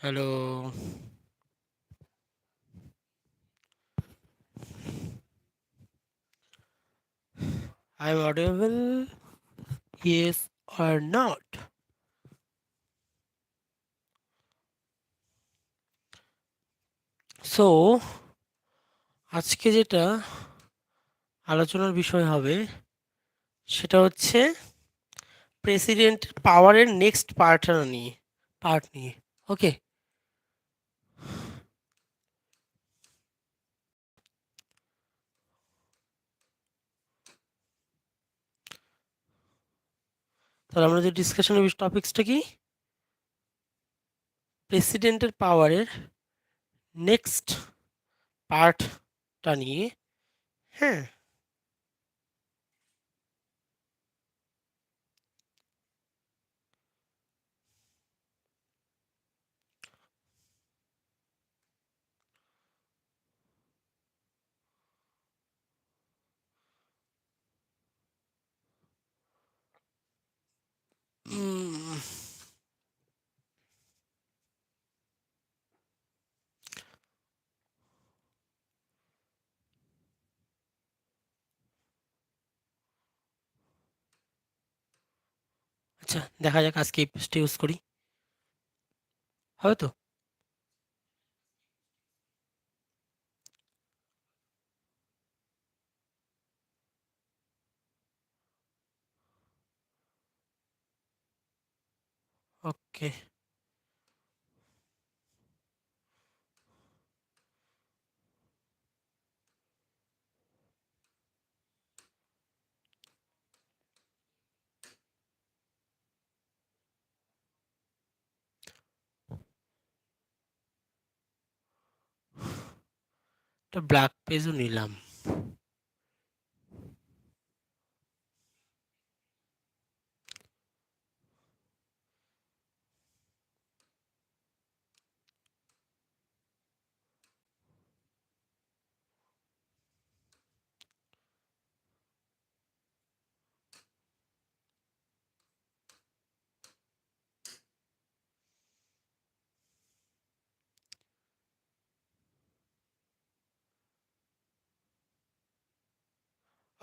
Hello. I'm audible? Yes or not? So, আজকে যেটা আলোচনার বিষয় হবে সেটা হচ্ছে প্রেসিডেন্ট পাওয়ারের নেক্সট পার্ট নিয়ে ওকে। তাহলে আমরা যে ডিসকাশনের টপিক্সটা কি, প্রেসিডেন্টের পাওয়ারের নেক্সট পার্টটা নিয়ে। হ্যাঁ, উম, আচ্ছা দেখা যাক আজকে এই পেজটা ইউজ করি, হবে তো? ওকে, একটা ব্ল্যাক পেজও নিলাম।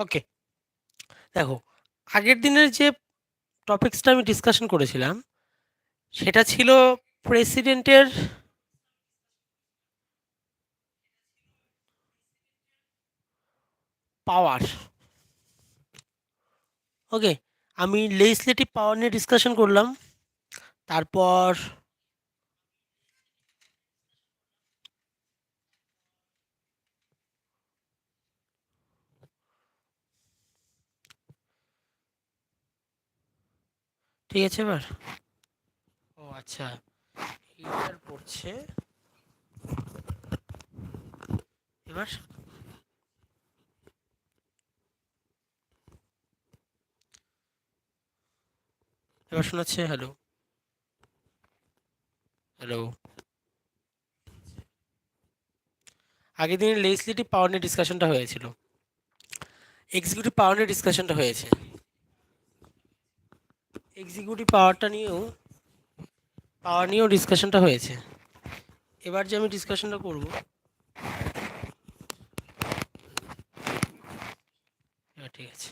ওকে, দেখো, আগের দিনের যে টপিক্সটা আমি ডিসকাশন করেছিলাম সেটা ছিল প্রেসিডেন্টের পাওয়ার। ওকে, আমি লেজিসলেটিভ পাওয়ার নিয়ে ডিসকাশন করলাম। তারপর ঠিক আছে এবার। ও আচ্ছা, এবার পড়ছে। এবার এবার শোনাচ্ছে? Hello, hello. আগের দিনের লেজিসলেটিভ পাওয়ার নিয়ে ডিসকাশনটা হয়েছিল, এক্সিকিউটিভ পাওয়ার নিয়ে ডিসকাশনটা হয়েছে। এক্সিকিউটিভ পাওয়ার নিয়েও ডিসকাশনটা হয়েছে। এবার যে আমি ডিসকাশনটা করব, ঠিক আছে।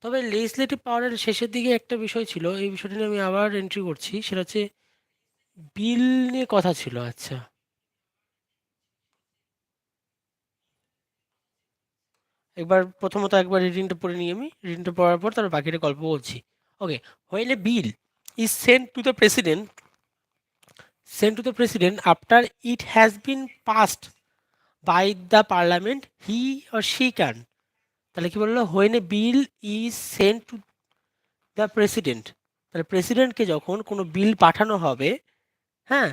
তবে লেজিসলেটিভ পাওয়ারের শেষের দিকে একটা বিষয় ছিল, এই বিষয়টা নিয়ে আমি আবার এন্ট্রি করছি, সেটা হচ্ছে বিল নিয়ে কথা ছিল। আচ্ছা, প্রথমত একবার রিডিংটা পড়ে নিই। আমি রিডিংটা পড়ার পর তারপর বাকিটা গল্প বলছি। Okay, when a bill is sent to the president after it has been passed by the parliament, he or she can, তাহলে কি বললো? When a bill is sent to the president, তাহলে প্রেসিডেন্টকে যখন কোনো বিল পাঠানো হবে, হ্যাঁ,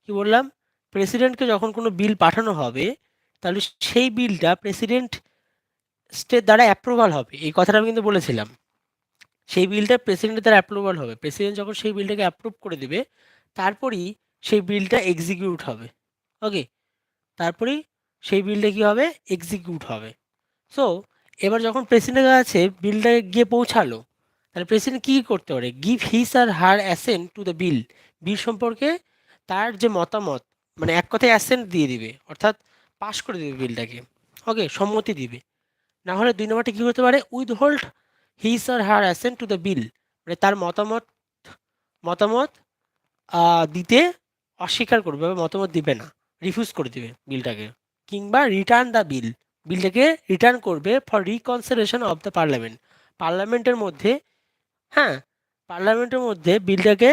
কি বললাম? প্রেসিডেন্টকে যখন কোনো বিল পাঠানো হবে, তাহলে সেই বিলটা প্রেসিডেন্ট স্টের দ্বারা অ্যাপ্রুভাল হবে, এই কথাটা আমি কিন্তু বলেছিলাম। সেই বিলটা প্রেসিডেন্টের দ্বারা অ্যাপ্রুভাল হবে। প্রেসিডেন্ট যখন সেই বিলটাকে অ্যাপ্রুভ করে দেবে তারপরেই সেই বিলটা এক্সিকিউট হবে। ওকে, তারপরেই সেই বিলটা কি হবে, এক্সিকিউট হবে। সো এবার যখন প্রেসিডেন্টের কাছে বিলটা গিয়ে পৌঁছালো, তাহলে প্রেসিডেন্ট কি করতে পারে, give his or her assent to the bill, bill সম্পর্কে তার যে মতামত, মানে এক কথায় অ্যাসেন্ট দিয়ে দিবে, অর্থাৎ পাস করে দিবে বিলটাকে। ওকে, সম্মতি দিবে। না হলে 2 নম্বরটা কি হতে পারে, withhold his or her assent to the bill, মানে তার মতামত মতামত দিতে অস্বীকার করবে বা মতামত দিবে না, রিফিউজ করে দিবে বিলটাকে। কিংবা রিটার্ন দ্য বিল, বিলটাকে রিটার্ন করবে for reconsideration of the parliament, পার্লামেন্টের মধ্যে, হ্যাঁ, পার্লামেন্টের মধ্যে বিলটাকে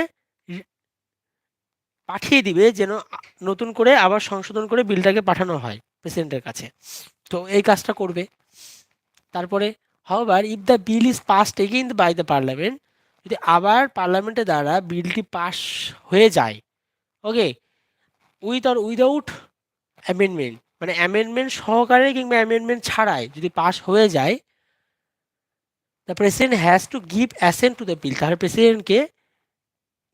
পাঠিয়ে দিবে যেন নতুন করে আবার সংশোধন করে বিলটাকে পাঠানো হয় প্রেসিডেন্টের কাছে। তো এই কাজটা করবে। তারপরে however if the bill is passed again by the parliament, যদি আবার পার্লামেন্টের দ্বারা বিলটি পাস হয়ে যায়, okay, with or without amendment, মানে অ্যামেন্ডমেন্ট সহকারে কিংবা অ্যামেন্ডমেন্ট ছাড়াই যদি পাস হয়ে যায়, the president has to give assent to the bill, তাহলে প্রেসিডেন্টকে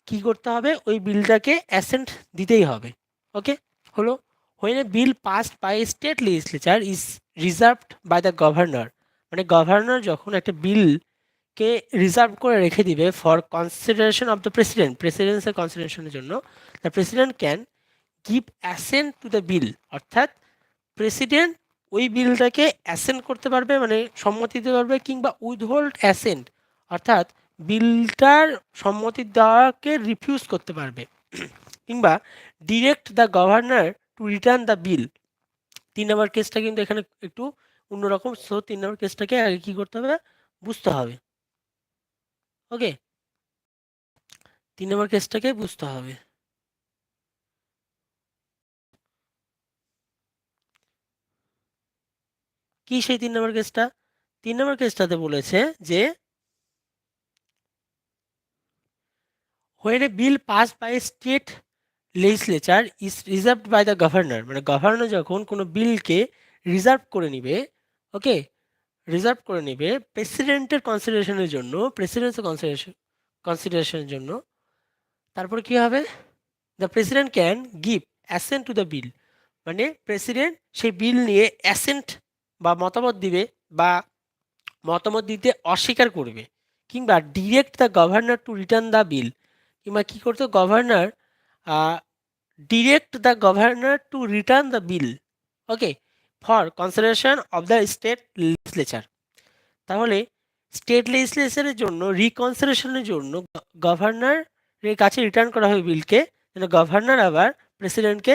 কি করতে হবে, ওই বিলটাকে অ্যাসেন্ট দিতেই হবে। ওকে, হলো। When a bill passed by state legislature is reserved by the governor, মানে গভর্নর যখন একটা বিলকে রিজার্ভ করে রেখে দিবে for consideration of the president, প্রেসিডেন্সের কনসিডারেশনের জন্য, the president can give assent to the bill, অর্থাৎ প্রেসিডেন্ট ওই বিলটাকে অ্যাসেন্ট করতে পারবে, মানে সম্মতি দিতে পারবে, কিংবা উইথহোল্ড অ্যাসেন্ট, অর্থাৎ বিলটার সম্মতি দেওয়াকে রিফিউজ করতে পারবে, কিংবা direct the governor to return the bill. 3 নম্বর কেসটা কিন্তু এখানে একটু অন্যরকম। সো 3 নম্বর কেসটাকে আগে কি করতে হবে, বুঝতে হবে। ওকে, 3 নম্বর কেসটাকে বুঝতে হবে। কি সেই 3 নম্বর কেসটা? 3 নম্বর কেসটাতে বলেছে যে when a bill passed by a state legislature is reserved by the governor, মানে গভর্নর যখন কোনো বিলকে রিজার্ভ করে নিবে, ওকে, রিজার্ভ করে নিবে প্রেসিডেন্টের কনসিডারেশনের জন্য, প্রেসিডেন্টের কনসিডারেশনের জন্য, তারপর কি হবে, the president can give assent to the bill, মানে প্রেসিডেন্ট সেই বিল নিয়ে অ্যাসেন্ট বা মতামত দিবে বা মতামত দিতে অস্বীকার করবে, কিংবা direct the governor to return the বিল, কিংবা কী করতো, governor direct the governor to return the bill, okay, for consideration of the state legislature. তাহলে স্টেট লেজিসলেচারের জন্য রিকনসিডারেশনের জন্য গভর্নরের কাছে রিটার্ন করা হবে বিলকে, যেন গভর্নর আবার প্রেসিডেন্টকে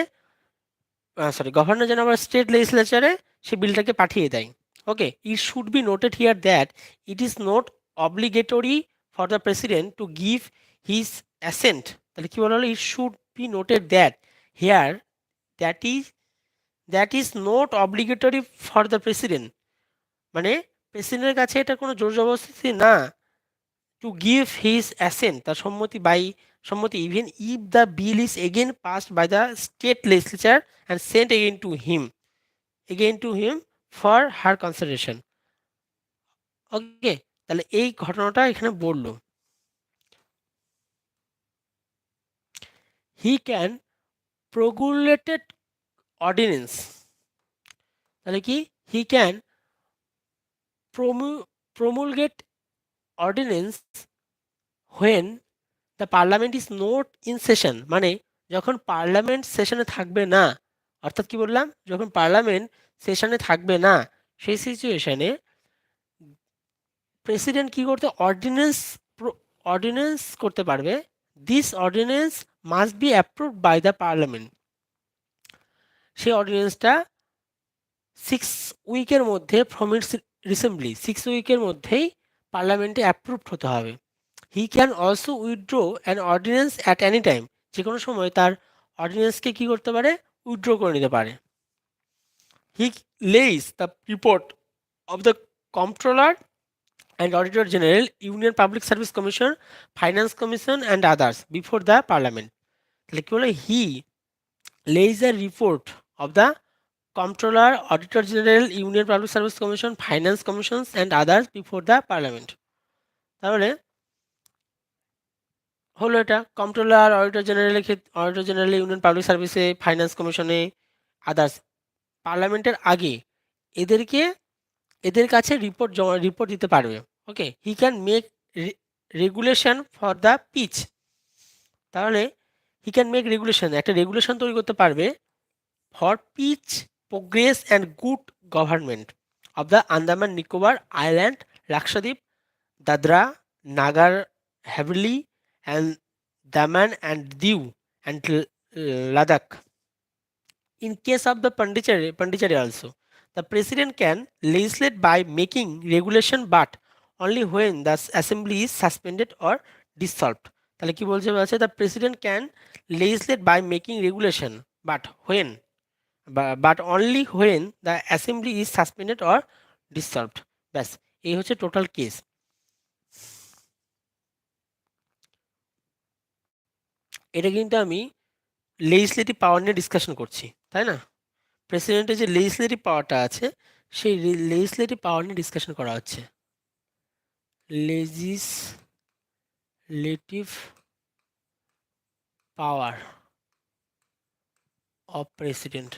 গভর্নর যেন আবার স্টেট লেজিসলেচারে সে বিলটাকে পাঠিয়ে দেয়। Okay, it should be noted here that it is not obligatory for the president to give his assent. তাহলে কি বলা হলো, it should be noted that here that is not obligatory for the president, মানে প্রেসিডেন্টের কাছে এটা কোনো জোর জবরদস্তি না, টু গিভ হিজ অ্যাসেন্ট, তার সম্মতি even if the bill is again passed by the state legislature and sent again to him for her consideration. Okay, তাহলে এই ঘটনাটা এখানে বললো, হি ক্যান প্রগুলেটেড অর্ডিনেন্স, তাহলে কি, he can promulgate ordinance when the parliament is not in session, মানে যখন parliament সেশনে থাকবে না, অর্থাৎ কি বললাম, যখন পার্লামেন্ট সেশনে থাকবে না সেই সিচুয়েশনে প্রেসিডেন্ট কি করতে, অর্ডিন্যান্স করতে পারবে। This ordinance must be approved by the parliament, সেই অর্ডিন্যান্সটা 6 উইকের মধ্যে ফ্রম ইটস রিসেম্বলি, 6 উইকের মধ্যেই পার্লামেন্টে অ্যাপ্রুভড হতে হবে। হি can also withdraw an ordinance at any time, যে কোনো সময় তার অর্ডিন্যান্সকে কি করতে পারে, উইথড্র করে নিতে পারে। He lays the report of the controller and Auditor General, Union Public Service Commission, Finance Commission and others before the Parliament. তাহলে কি বলে, he lays a report of the Comptroller, Auditor General, Union Public Service Commission, Finance Commissions and others before the Parliament. তাহলে হলো এটা controller, auditor জেনারেলের ক্ষেত্রে, auditor general union public সার্ভিসে, finance কমিশনে, আদার্স পার্লামেন্টের আগে এদেরকে এদের কাছে রিপোর্ট দিতে পারবে। Okay, he can make regulation for the peace. তাহলে হি ক্যান মেক রেগুলেশন, একটা রেগুলেশন তৈরি করতে পারবে for peace progress and good government of the Andaman Nicobar island, Lakshadweep, Dadra, Nagar Haveli and Daman and Diu and Ladakh. In case of the Pondicherry also, the president can legislate by making regulation, but only when the assembly is suspended or dissolved. তাহলে কি বলছে বলছে the president can legislate by making regulation, but only when the assembly is suspended or dissolved. ব্যাস, এই হচ্ছে total case. এটা কিন্তু আমি লেজিসলেটিভ পাওয়ার নিয়ে ডিসকাশন করছি, তাই না? প্রেসিডেন্টের যে লেজিসলেটিভ পাওয়ারটা আছে সেই লেজিসলেটিভ পাওয়ার নিয়ে ডিসকাশন করা হচ্ছে। Legislative power of president.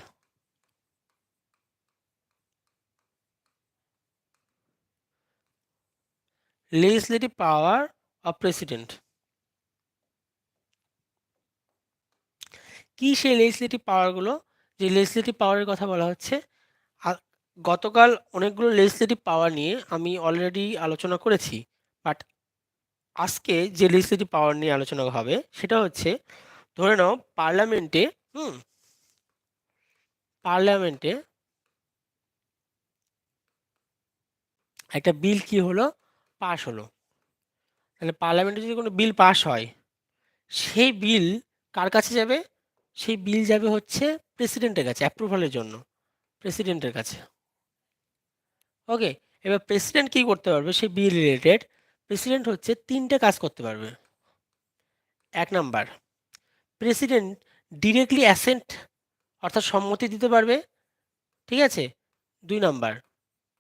Legislative power of president কি সেই লেজিসলেটিভ পাওয়ারগুলো? যে লেজিসলেটিভ পাওয়ারের কথা বলা হচ্ছে, গতকাল অনেকগুলো লেজিসলেটিভ পাওয়ার নিয়ে আমি অলরেডি আলোচনা করেছি, বাট আজকে যে লেজিসলেটিভ পাওয়ার নিয়ে আলোচনা হবে সেটা হচ্ছে, ধরে নাও পার্লামেন্টে পার্লামেন্টে একটা বিল কি হলো, পাশ হলো। তাহলে পার্লামেন্টে যদি কোনো বিল পাশ হয়, সেই বিল কার কাছে যাবে? সেই বিল যাবে হচ্ছে প্রেসিডেন্টের কাছে অ্যাপ্রুভালের জন্য, প্রেসিডেন্টের কাছে। ওকে, এবার প্রেসিডেন্ট কি করতে পারবে সেই বিল রিলেটেড? প্রেসিডেন্ট হচ্ছে তিনটে কাজ করতে পারবে। এক নাম্বার, প্রেসিডেন্ট ডিরেক্টলি অ্যাসেন্ট অর্থাৎ সম্মতি দিতে পারবে, ঠিক আছে? দুই নাম্বার,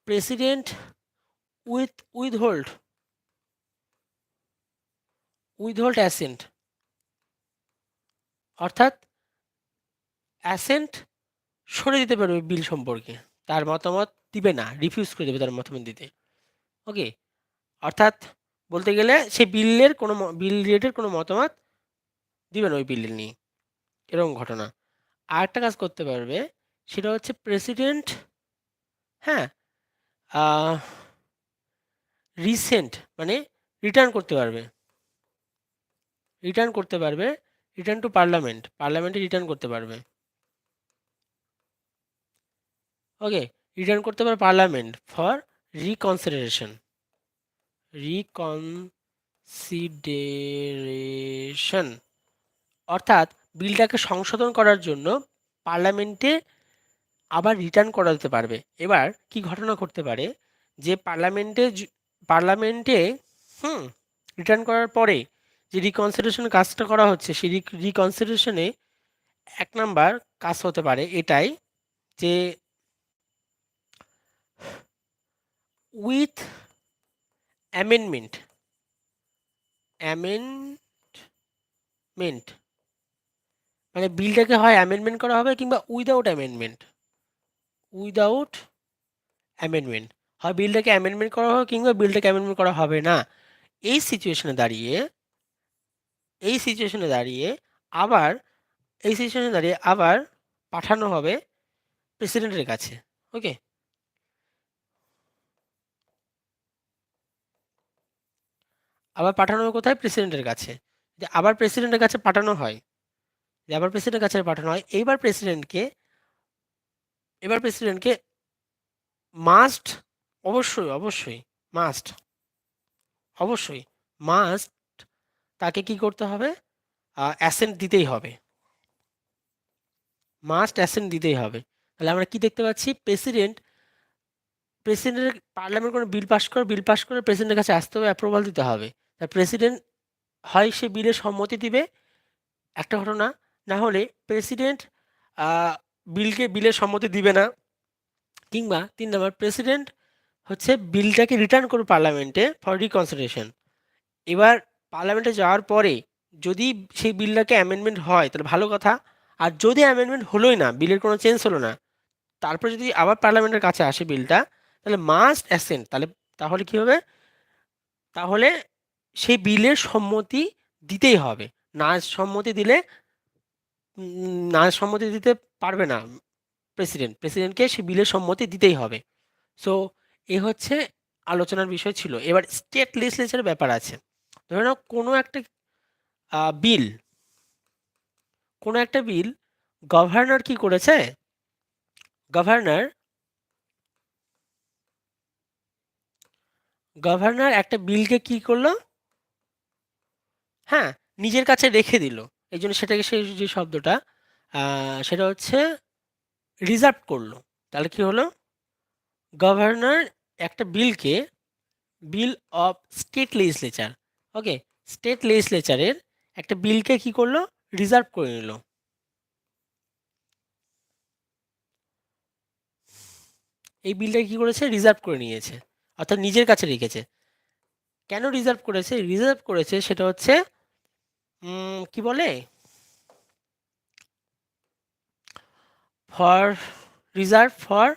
প্রেসিডেন্ট উইথহোল্ড অ্যাসেন্ট, অর্থাৎ অ্যাসেন্ট সরে দিতে পারবে বিল সম্পর্কে, তার মতামত দিবে না, রিফিউজ করে দেবে তার মতামত দিতে। ওকে, অর্থাৎ বলতে গেলে সে বিল রিলেটেড কোনো মতামত দিবে না ওই বিল নিয়ে, এরকম ঘটনা। আর একটা কাজ করতে পারবে, সেটা হচ্ছে প্রেসিডেন্ট, হ্যাঁ, রিসেন্ট মানে রিটার্ন করতে পারবে, রিটার্ন টু পার্লামেন্টে রিটার্ন করতে পারবে। ওকে, রিটার্ন করতে পারবে পার্লামেন্ট ফর রিকনসিডারেশন, অর্থাৎ বিলটাকে সংশোধন করার জন্য পার্লামেন্টে আবার রিটার্ন করা যেতে পারবে। এবার কি ঘটনা ঘটতে পারে, যে পার্লামেন্টে রিটার্ন করার পরে যে রিকনসিডারেশন কাজটা করা হচ্ছে, সেই রিকনসিডারেশনে এক নাম্বার কাজ হতে পারে এটাই, যে উইথ অ্যামেন্ডমেন্ট মানে বিলটাকে হয় অ্যামেন্ডমেন্ট করা হবে, কিংবা উইদাউট অ্যামেন্ডমেন্ট, হয় বিলটাকে অ্যামেন্ডমেন্ট করা হবে কিংবা বিলটাকে অ্যামেন্ডমেন্ট করা হবে না। এই সিচুয়েশনে আবার পাঠানো হবে প্রেসিডেন্টের কাছে। ওকে, আবার পাঠানো হবে কোথায়? প্রেসিডেন্টের কাছে। যে আবার প্রেসিডেন্টের কাছে পাঠানো হয়, এইবার প্রেসিডেন্টকে মাস্ট, অবশ্যই মাস্ট তাকে কি করতে হবে? অ্যাসেন্ট দিতেই হবে, তাহলে আমরা কি দেখতে পাচ্ছি? প্রেসিডেন্টের পার্লামেন্ট কোনো বিল পাস করে প্রেসিডেন্টের কাছে আসতে হবে, অ্যাপ্রুভাল দিতে হবে। তা প্রেসিডেন্ট হয় সে বিলে সম্মতি দিবে, একটা ঘটনা, না হলে প্রেসিডেন্ট বিলের সম্মতি দিবে না, কিংবা তিন নম্বর, প্রেসিডেন্ট হচ্ছে বিলটাকে রিটার্ন করবে পার্লামেন্টে ফর রিকনসিডারেশন। এবার পার্লামেন্টে যাওয়ার পরে যদি সেই বিলটাকে অ্যামেন্ডমেন্ট হয় তাহলে ভালো কথা, আর যদি অ্যামেন্ডমেন্ট হলোই না, বিলের কোনো চেঞ্জ হলো না, তারপর যদি আবার পার্লামেন্টের কাছে আসে বিলটা, তাহলে মাস্ট অ্যাসেন্ট, তাহলে কি হবে, তাহলে সেই বিলের সম্মতি দিতেই হবে। না সম্মতি দিলে না সম্মতি দিতে পারবে না প্রেসিডেন্টকে সেই বিলের সম্মতি দিতেই হবে। সো এ হচ্ছে আলোচনার বিষয় ছিল। এবার স্টেট লেজিসলেচারের ব্যাপার আছে। ধরে নাও বিল কোনো একটা বিল গভর্নর কি করেছে, গভর্নর গভর্নর একটা বিলকে কি করলো, হ্যাঁ, নিজের কাছে রেখে দিল। এই জন্য সেটাকে, সেই যে শব্দটা সেটা হচ্ছে রিজার্ভ করলো। তাহলে কি হলো, গভর্নর একটা বিলকে, bill of state legislature, okay, state লেজিসলেচারের একটা বিলকে কি করলো, রিজার্ভ করে নিল। এই বিলটাকে কি করেছে, রিজার্ভ করে নিয়েছে, অর্থাৎ নিজের কাছে রেখেছে। কেন রিজার্ভ করেছে, রিজার্ভ করেছে সেটা হচ্ছে কি বলে, for reserve for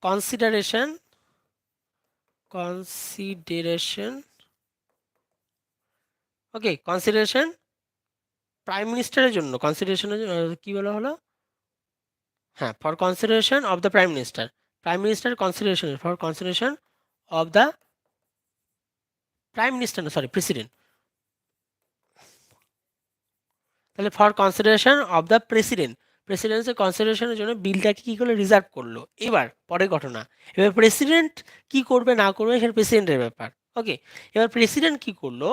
consideration, consideration okay, consideration prime মিনিস্টারের জন্য, কনসিডারেশনের কি বলা হলো, হ্যাঁ, for consideration of the prime minister, prime minister consideration, for consideration of the prime minister, না সরি, প্রেসিডেন্ট, তাহলে for consideration of the president, প্রেসিডেন্টের কনসিডারেশনের জন্য বিলটাকে কি করলো, রিজার্ভ করলো। এবার পরের ঘটনা, এবার প্রেসিডেন্ট কি করবে না করবে সেটা প্রেসিডেন্টের ব্যাপার, ওকে। এবার প্রেসিডেন্ট কি করলো,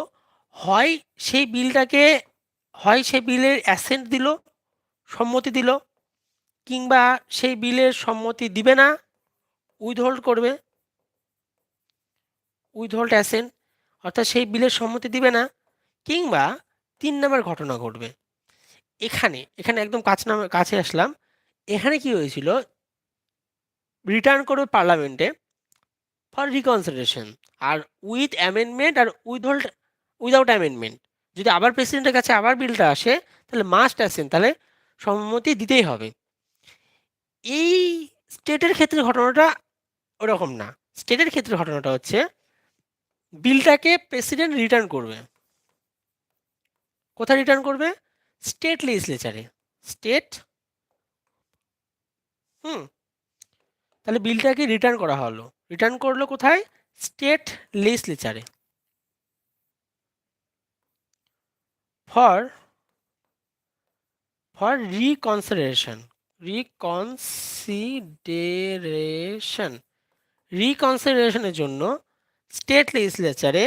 হয় সেই বিলটাকে, হয় সেই বিলের অ্যাসেন্ট দিল, সম্মতি দিল, কিংবা সেই বিলের সম্মতি দিবে না, উইথহোল্ড করবে, উইথহোল্ড অ্যাসেন্ট, অর্থাৎ সেই বিলের সম্মতি দিবে না, কিংবা 3 নম্বর ঘটনা ঘটবে। এখানে এখানে একদম কাছে আসলাম। এখানে কি হয়েছিল, রিটার্ন করবে পার্লামেন্টে for reconsideration, or with amendment or without amendment. যদি আবার প্রেসিডেন্টের কাছে আবার বিলটা আসে তাহলে মাস্ট অ্যাসেন্ট, তাহলে সম্মতি দিতেই হবে। এই স্টেটের ক্ষেত্রে ঘটনাটা ওরকম না। স্টেটের ক্ষেত্রে ঘটনাটা হচ্ছে বিলটাকে প্রেসিডেন্ট রিটার্ন করবে, কোথায় রিটার্ন করবে, স্টেট লেজিসলেচারে, স্টেট, তাহলে বিলটাকে রিটার্ন করা হলো, রিটার্ন করলো কোথায়, স্টেট লেজিসলেচারে, ফর ফর রিকনসিডারেশন, রিকনসিডারেশন, রিকনসিডারেশনের জন্য স্টেট লেজিসলেচারে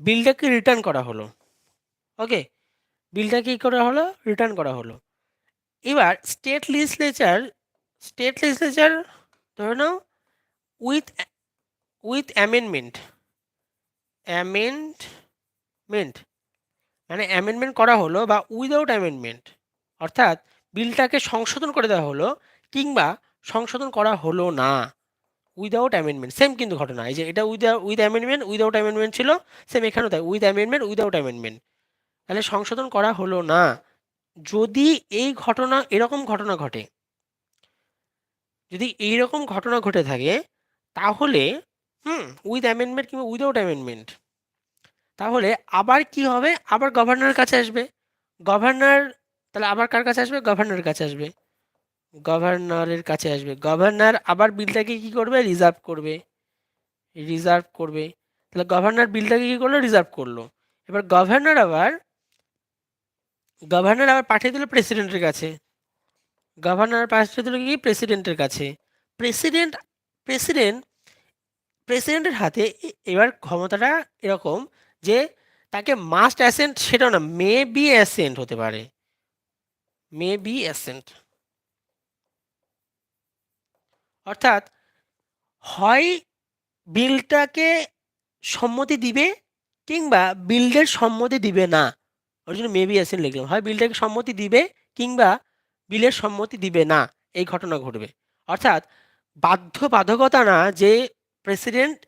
বিলটাকে রিটার্ন করা হলো, ওকে, বিলটাকে কি করা হলো, রিটার্ন করা হলো। এবার স্টেট লেজিসলেচার ধরে নাও উইথ উইথ অ্যামেন্ডমেন্ট, অ্যামেন্ডমেন্ট মানে অ্যামেন্ডমেন্ট করা হলো বা উইদাউট অ্যামেন্ডমেন্ট, অর্থাৎ বিলটাকে সংশোধন করে দেওয়া হলো কিংবা সংশোধন করা হলো না, উইদাউট অ্যামেন্ডমেন্ট। সেম কিন্তু ঘটনা, এই যে এটা উইথ অ্যামেন্ডমেন্ট উইদাউট অ্যামেন্ডমেন্ট ছিল, সেম এখানেও তাই, উইথ অ্যামেন্ডমেন্ট উইদাউট অ্যামেন্ডমেন্ট, তাহলে সংশোধন করা হলো না। যদি এই ঘটনা, এরকম ঘটনা ঘটে, যদি এইরকম ঘটনা ঘটে থাকে, তাহলে উইথ অ্যামেন্ডমেন্ট কিংবা উইদাউট অ্যামেন্ডমেন্ট, তাহলে আবার কি হবে, আবার গভর্নরের কাছে আসবে, গভর্নর, তাহলে আবার কার কাছে আসবে, গভর্নরের কাছে আসবে, গভর্নরের কাছে আসবে, গভর্নর আবার বিলটাকে কি করবে, রিজার্ভ করবে, রিজার্ভ করবে, তাহলে গভর্নর বিলটাকে কি করলো, রিজার্ভ করলো। এবার গভর্নর আবার পাঠিয়ে দিল প্রেসিডেন্টের কাছে, গভর্নর পাঠিয়ে দিল কি, প্রেসিডেন্টের কাছে, প্রেসিডেন্ট প্রেসিডেন্ট প্রেসিডেন্টের হাতে এবার ক্ষমতাটা এরকম যে তাকে মাস্ট অ্যাসেন্ট সেটাও না, মে বি অ্যাসেন্ট হতে পারে, মে বি অ্যাসেন্ট, অর্থাৎ হয় বিলটাকে সম্মতি দিবে কিংবা বিলের সম্মতি দিবে না, ওর জন্য মে বি অ্যাসেন্ট লিখলাম, হয় বিলটাকে সম্মতি দিবে কিংবা বিলের সম্মতি দিবে না, এই ঘটনা ঘটবে। অর্থাৎ বাধ্যবাধকতা না যে প্রেসিডেন্ট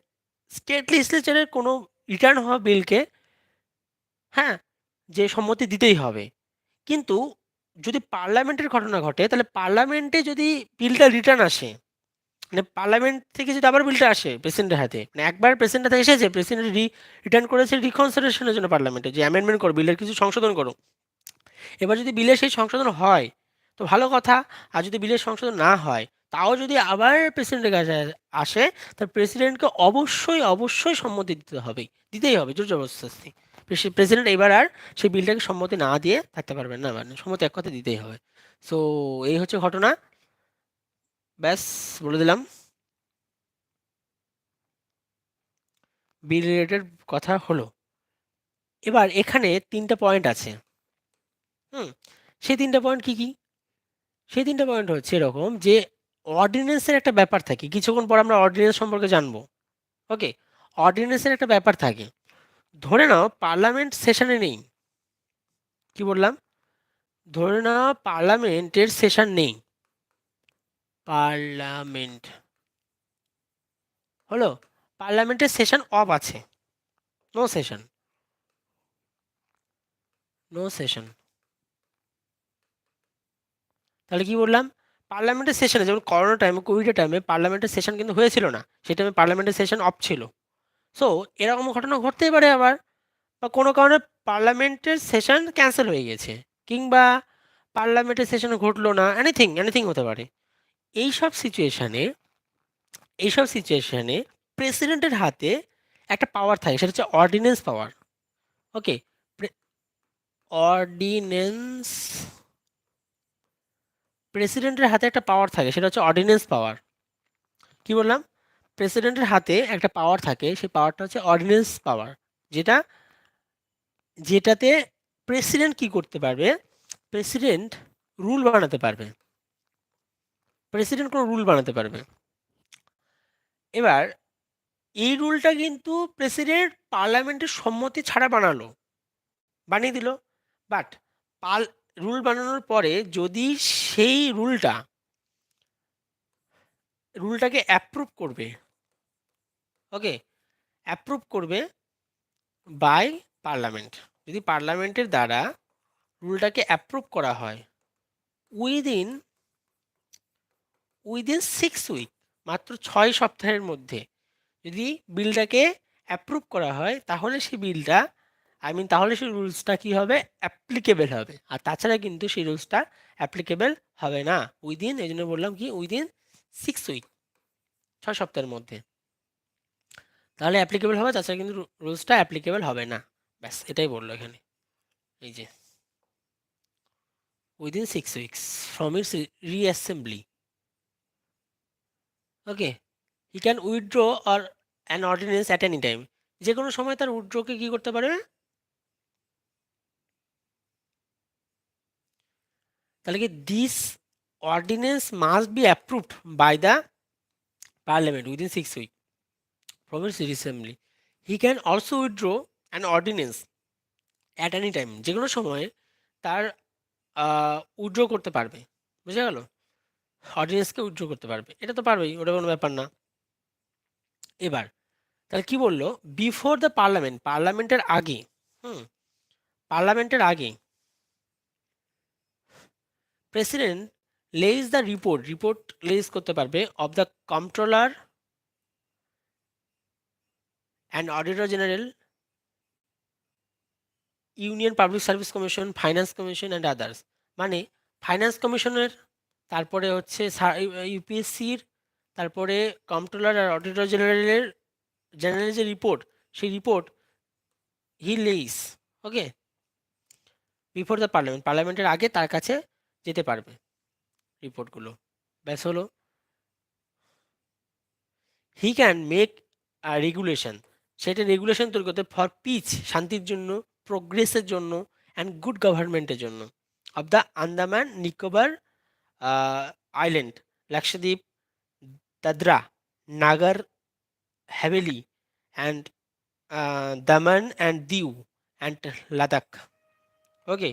স্টেট লেজিসলেচারের কোনো রিটার্ন হওয়া বিলকে হ্যাঁ, যে সম্মতি দিতেই হবে। কিন্তু যদি পার্লামেন্টের ঘটনা ঘটে, তাহলে পার্লামেন্টে যদি বিলটা রিটার্ন আসে, মানে পার্লামেন্ট থেকে যদি আবার বিলটা আসে প্রেসিডেন্টের হাতে, মানে একবার প্রেসিডেন্ট হাতে এসেছে, প্রেসিডেন্ট রিটার্ন করেছে রিকনসিডারেশনের জন্য পার্লামেন্টে, যে অ্যামেন্ডমেন্ট করো, বিলের কিছু সংশোধন করো। এবার যদি বিলের সেই সংশোধন হয় তো ভালো কথা, আর যদি বিলের সংশোধন না হয়, তাও যদি আবার প্রেসিডেন্টের কাছে আসে, তার প্রেসিডেন্টকে অবশ্যই অবশ্যই সম্মতি দিতে হবে, দিতেই হবে জোর জবরদস্তি। প্রেসিডেন্ট এবার আর সেই বিলটাকে সম্মতি না দিয়ে থাকতে পারবেন না, মানে সম্মতি এক কথা দিতেই হবে। সো এই হচ্ছে ঘটনা, ব্যাস বলে দিলাম বিল রিলেটেড কথা হলো। এবার এখানে তিনটা পয়েন্ট আছে। হুম, সেই তিনটা পয়েন্ট কি কি? সেই তিনটা পয়েন্ট হচ্ছে এরকম যে অর্ডিন্যান্সের একটা ব্যাপার থাকে, কিছুক্ষণ পর আমরা অর্ডিন্যান্স সম্পর্কে জানবো। ওকে, অর্ডিন্যান্সের একটা ব্যাপার থাকে। ধরে নাও পার্লামেন্ট সেশনে নেই, কি বললাম, ধরে নাও পার্লামেন্টের সেশন নেই, পার্লামেন্ট হলো, পার্লামেন্টের সেশন অফ আছে, নো সেশন, নো সেশন। তাহলে কি বললাম, পার্লামেন্টের সেশনে, যেমন করোনা টাইমে, কোভিডের টাইমে পার্লামেন্টের সেশন কিন্তু হয়েছিল না, সেই টাইমে পার্লামেন্টের সেশন অফ ছিল। সো এরকম ঘটনা ঘটতেই পারে আবার, বা কোনো কারণে পার্লামেন্টের সেশন ক্যান্সেল হয়ে গেছে, কিংবা পার্লামেন্টের সেশন ঘটলো না, এনিথিং এনিথিং হতে পারে। এইসব সিচুয়েশানে, এইসব সিচুয়েশানে প্রেসিডেন্টের হাতে একটা পাওয়ার থাকে, সেটা হচ্ছে অর্ডিন্যান্স পাওয়ার। ওকে, অর্ডিন্যান্স, প্রেসিডেন্টের হাতে একটা পাওয়ার থাকে, সেটা হচ্ছে অর্ডিন্যান্স পাওয়ার। কি বললাম, প্রেসিডেন্টের হাতে একটা পাওয়ার থাকে, সেই পাওয়ারটা হচ্ছে অর্ডিন্যান্স পাওয়ার, যেটা, যেটাতে প্রেসিডেন্ট কি করতে পারবে, প্রেসিডেন্ট রুল বানাতে পারবে, প্রেসিডেন্ট কোনো রুল বানাতে পারবে। এবার এই রুলটা কিন্তু প্রেসিডেন্ট পার্লামেন্টের সম্মতি ছাড়া বানালো, বানিয়ে দিল। বাট পাল রুল বানানোর পরে যদি সেই রুলটাকে অ্যাপ্রুভ করবে, ওকে, অ্যাপ্রুভ করবে বাই পার্লামেন্ট, যদি পার্লামেন্টের দ্বারা রুলটাকে অ্যাপ্রুভ করা হয় উইদিন উইদিন 6 উইক, মাত্র 6 সপ্তাহের মধ্যে যদি বিলটাকে অ্যাপ্রুভ করা হয়, তাহলে সেই বিলটা, তাহলে সেই রুলসটা কি হবে, অ্যাপ্লিকেবল হবে। আর তাছাড়া কিন্তু সেই রুলসটা অ্যাপ্লিকেবল হবে না উইদিন, এই জন্য বললাম কি উইদিন 6 উইক, 6 সপ্তাহের মধ্যে, তাহলে অ্যাপ্লিকেবল হবে, তাছাড়া কিন্তু রুলসটা অ্যাপ্লিকেবল হবে না। ব্যাস এটাই বললো এখানে, এই যে within 6 weeks from its reassembly. Okay, he can withdraw or an ordinance at any time, যে কোনো সময় তার উইথড্রকে কি করতে পারবে। তাহলে কি this ordinance must be approved by the parliament within 6 week from its reassembly. He can also withdraw an ordinance at any time, যে কোনো সময় তার উইথড্র করতে পারবে, বুঝে গেল, অর্ডিন্যান্সকে উইথড্র করতে পারবে, এটা তো পারবেই, ওটা কোনো ব্যাপার না। এবার তাহলে কি বললো, বিফোর দ্য পার্লামেন্ট, পার্লামেন্টের আগে, হুম, পার্লামেন্টের আগে president lays the report lays করতে পারবে of the controller and auditor general, union public service commission, finance commission and others. মানে ফাইন্যান্স কমিশনের, তারপরে হচ্ছে ইউপিএসসির, তারপরে কন্ট্রোলার আর অডিটর জেনারেলের যে রিপোর্ট, সেই report he Lay's, okay, before the parliament, পার্লামেন্টের আগে তার কাছে যেতে পারবে রিপোর্টগুলো, ব্যাস হলো। হি ক্যান মেক রেগুলেশন, সেটা রেগুলেশন তৈরি করতে, ফর পিচ, শান্তির জন্য, প্রোগ্রেসের জন্য, অ্যান্ড গুড গভর্নমেন্টের জন্য, of the Andaman Nicobar island, Lakshadweep, Dadra, Nagar Haveli, and Daman and Diu and Ladakh. Okay,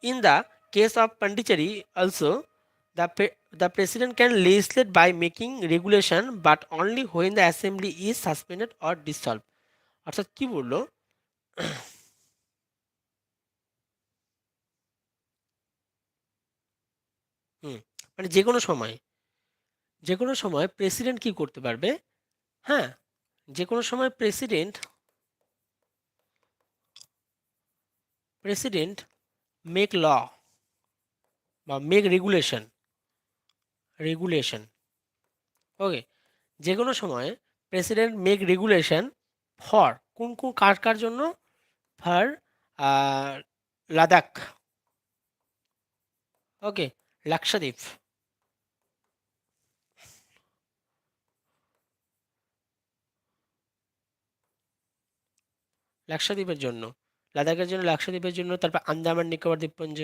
in the case of Pondicherry also, the president can legislate by making regulation, but only when the assembly is suspended or dissolved. অর্থাৎ কি বললো, মানে যে কোনো সময় president কি করতে পারবে, হ্যাঁ, যে কোনো সময় প্রেসিডেন্ট মেক ল বা মেক রেগুলেশন, ওকে, যে কোনো সময় প্রেসিডেন্ট মেক রেগুলেশন ফর কোন কোন কার কার জন্য, ফর লাদাখ, ওকে, লাক্ষাদ্বীপ, লাক্ষাদ্বীপের জন্য, লাদাখের জন্য, লাক্ষাদ্বীপের জন্য, তারপর আন্দামান নিকোবর দ্বীপপুঞ্জ,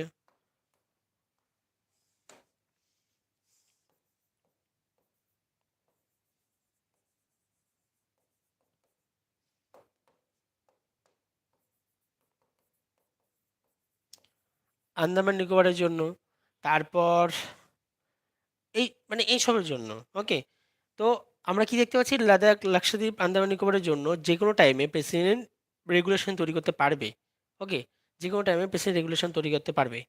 আন্দামান নিকোবরের জন্য, তারপর এই মানে এইসবের জন্য, ওকে। তো আমরা কি দেখতে পাচ্ছি, লাদাখ, লাক্ষাদ্বীপ, আন্দামান নিকোবরের জন্য যে কোনো টাইমে প্রেসিডেন্ট রেগুলেশন তৈরি করতে পারবে, ওকে, যে কোনো টাইমে প্রেসিডেন্ট রেগুলেশন তৈরি করতে পারবে।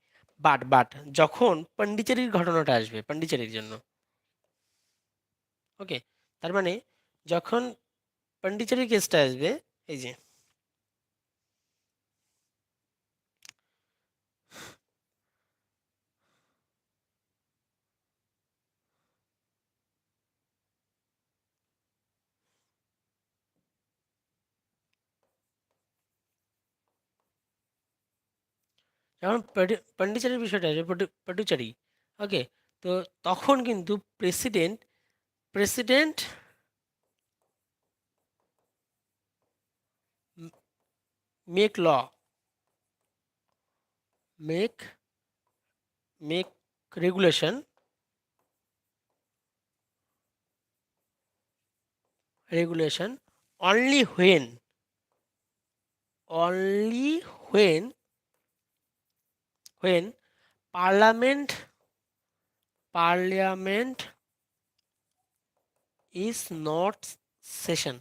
বাট যখন পন্ডিচেরির ঘটনাটা আসবে, পন্ডিচেরির জন্য, ওকে, তার মানে যখন পন্ডিচেরির কেসটা আসবে, এই যে যখন পন্ডিচেরির বিষয়টা আসবে, পটুচারি, ওকে, তো তখন কিন্তু president make law, make make regulation, regulation only only when parliament is not session,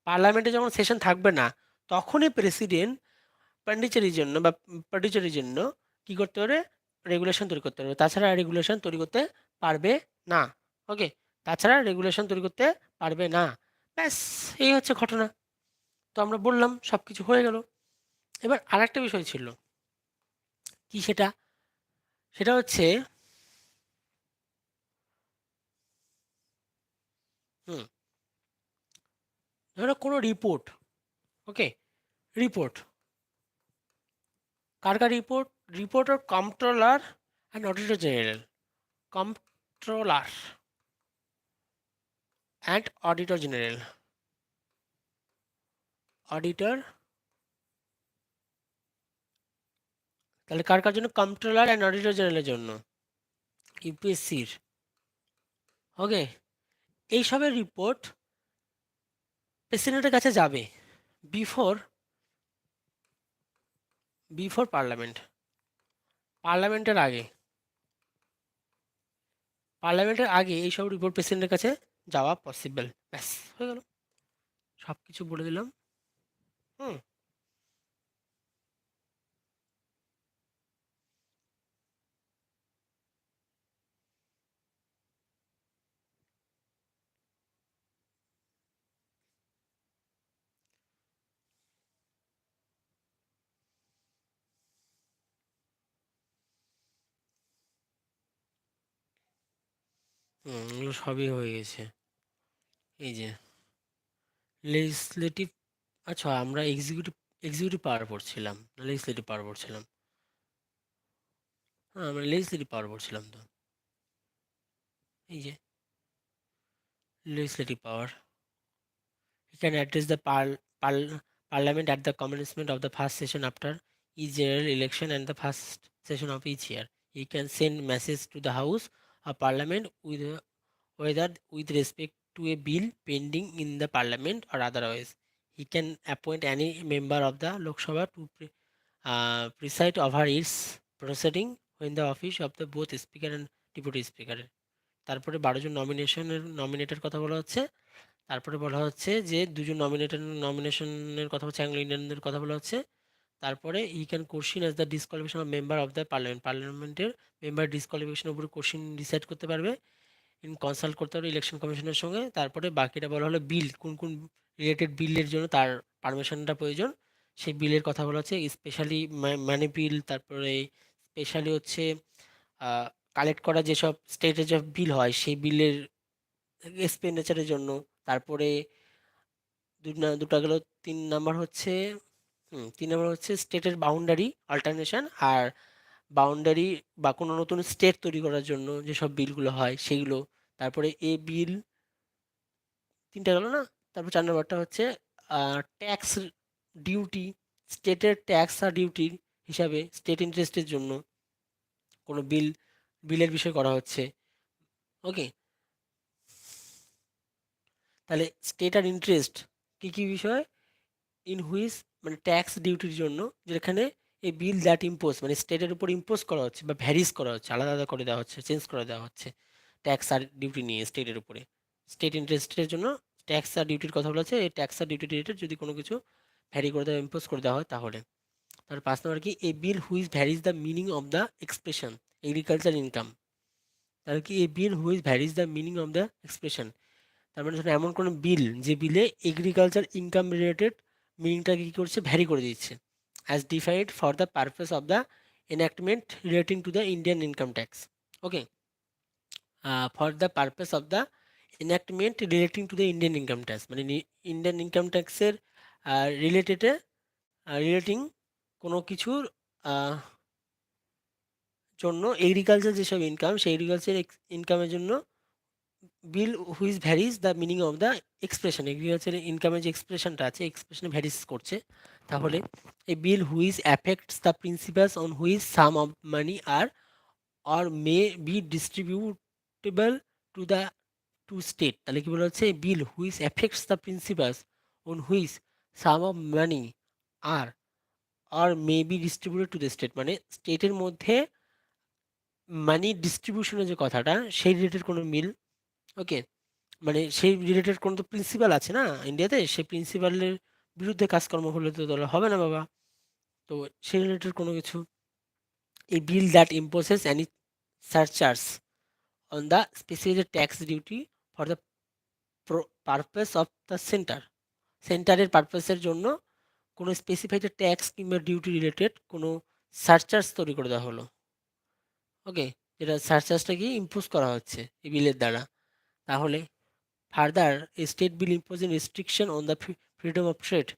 পার্লামেন্টে যখন সেশন থাকবে না, তখনই প্রেসিডেন্ট পন্ডিচেরির জন্য কি করতে পারে, রেগুলেশন তৈরি করতে পারবে, তাছাড়া রেগুলেশন তৈরি করতে পারবে না, ওকে, তাছাড়া রেগুলেশন তৈরি করতে পারবে না, ব্যাস, এই হচ্ছে ঘটনা। তো আমরা বললাম সব কিছু হয়ে গেল। এবার আর একটা বিষয় ছিল, কি সেটা, সেটা হচ্ছে হুম ধরো কোনো report, okay, report car car report, report of controller and auditor general, controller and auditor general, auditor, তাহলে কার কার জন্য, কন্ট্রোলার অ্যান্ড অডিটর জেনারেলের জন্য, ইউপিএসসির, ওকে, এইসবের রিপোর্ট প্রেসিডেন্টের কাছে যাবে বিফোর বিফোর পার্লামেন্টের আগে, এইসব রিপোর্ট প্রেসিডেন্টের কাছে যাওয়া পসিবল, ব্যাস হয়ে গেল, সব কিছু বলে দিলাম। হুম এগুলো সবই হয়ে গেছে। এই যে লেজিসলেটিভ, আচ্ছা আমরা এক্সিকিউটিভ পাওয়ার পড়ছিলাম না, লেজিসলেটিভ পাওয়ার পড়ছিলাম, হ্যাঁ আমরা লেজিসলেটিভ পাওয়ার পড়ছিলাম তো, এই যে legislative power. He can address the parliament at the commencement of the first session after each general election and the first session of each year. He can send message to the House of Parliament whether with respect to a bill pending in the Parliament or otherwise. He can appoint any member of the Lok Sabha to preside over its proceeding when the office of the both speaker and deputy speaker. তারপরে 12 জন নমিনেটের কথা বলা হচ্ছে, তারপরে বলা হচ্ছে যে দুজন নমিনেশনের কথা হচ্ছে, অ্যাংলো ইন্ডিয়ানদের কথা বলা হচ্ছে, তারপরে E can question as the disqualification of member of the parliament, পার্লামেন্টের মেম্বার ডিসকোয়ালিফিকেশনের উপরে কোশ্চিন ডিসাইড করতে পারবে, কনসাল্ট করতে পারবে ইলেকশন কমিশনের সঙ্গে। তারপরে বাকিটা বলা হলো বিল, কোন কোন রিলেটেড বিলের জন্য তার পারমিশনটা প্রয়োজন, সেই বিলের কথা বলা হচ্ছে। স্পেশালি মানি বিল, তারপরে স্পেশালি হচ্ছে কালেক্ট করা যেসব স্টেটের যে বিল হয় সেই বিলের এক্সপেন্ডিচারের জন্য। তারপরে দুটো গেল। 3 নাম্বার হচ্ছে 3 নাম্বার হচ্ছে স্টেটের বাউন্ডারি অল্টারনেশন, আর বাউন্ডারি বা কোনো নতুন স্টেট তৈরি করার জন্য যেসব বিলগুলো হয় সেগুলো। তারপরে এ বিল 3টা গেল না। তারপর 4 নাম্বারটা হচ্ছে ট্যাক্স ডিউটি, স্টেটের ট্যাক্স আর ডিউটির হিসাবে স্টেট ইন্টারেস্টের জন্য কোনো বিলের বিষয় করা হচ্ছে। ওকে, তাহলে স্টেট আর ইন্টারেস্ট কি কি বিষয়, ইন হুইচ মানে ট্যাক্স ডিউটির জন্য, যেখানে এই বিল দ্যাট ইম্পোজ মানে স্টেটের উপর ইম্পোজ করা হচ্ছে বা ভ্যারিজ করা হচ্ছে, আলাদা আলাদা করে দেওয়া হচ্ছে, চেঞ্জ করে দেওয়া হচ্ছে ট্যাক্স আর ডিউটি নিয়ে স্টেটের উপরে। স্টেট ইন্টারেস্টের জন্য ট্যাক্স আর ডিউটির কথা বলা হচ্ছে। এই ট্যাক্স আর ডিউটি রিলেটেড যদি কোনো কিছু ভ্যারি করে দেওয়া, ইম্পোজ করে দেওয়া হয় তাহলে। তার 5 নম্বর কি, a bill which varies the meaning of the expression agriculture income. তাহলে কি, a bill which varies the meaning of the expression, তার মানে ধরুন এমন কোনো বিল যে বিলে এগ্রিকালচার ইনকাম রিলেটেড মিনিংটাকে কী করছে, ভ্যারি করে দিচ্ছে, as defined for the purpose of the enactment relating to the Indian income tax. Okay, for the purpose of the enactment relating to the Indian income tax মানে Indian income ট্যাক্সের রিলেটেডে relating কোনো কিছুর জন্য agriculture যেসব income সেই agriculture ইনকামের জন্য bill which varies the meaning of the expression, agriculture ইনকামের যে এক্সপ্রেশনটা আছে এক্সপ্রেশনে ভ্যারিজ করছে। তাহলে এই bill which affects the principles on which sum of money are or may be distributable to the to state. তাহলে কি বলা হচ্ছে, bill which affects the principles on which sum of money are or may be distributed to the state, মানে স্টেটের মধ্যে মানি ডিস্ট্রিবিউশনের যে কথাটা সেই রিলেটেড কোনো মিল। ওকে, মানে সেই রিলেটেড কোনো তো প্রিন্সিপাল আছে না ইন্ডিয়াতে, সেই প্রিন্সিপালের বিরুদ্ধে কাজকর্ম হলে তো তাহলে হবে না বাবা। তো সেই রিলেটেড কোনো কিছু। এই bill that imposes any surcharge on the specific tax duty for the purpose of the centre, সেন্টারের পারপাসের জন্য কোনো স্পেসিফাইড ট্যাক্স কিংবা ডিউটি রিলেটেড কোনো সারচার্জ তৈরি করে দেওয়া হলো। ওকে, যেটা সারচার্জটা কি ইম্পোজ করা হচ্ছে এই বিলের দ্বারা। তাহলে further, a state bill imposing restriction on the freedom of trade,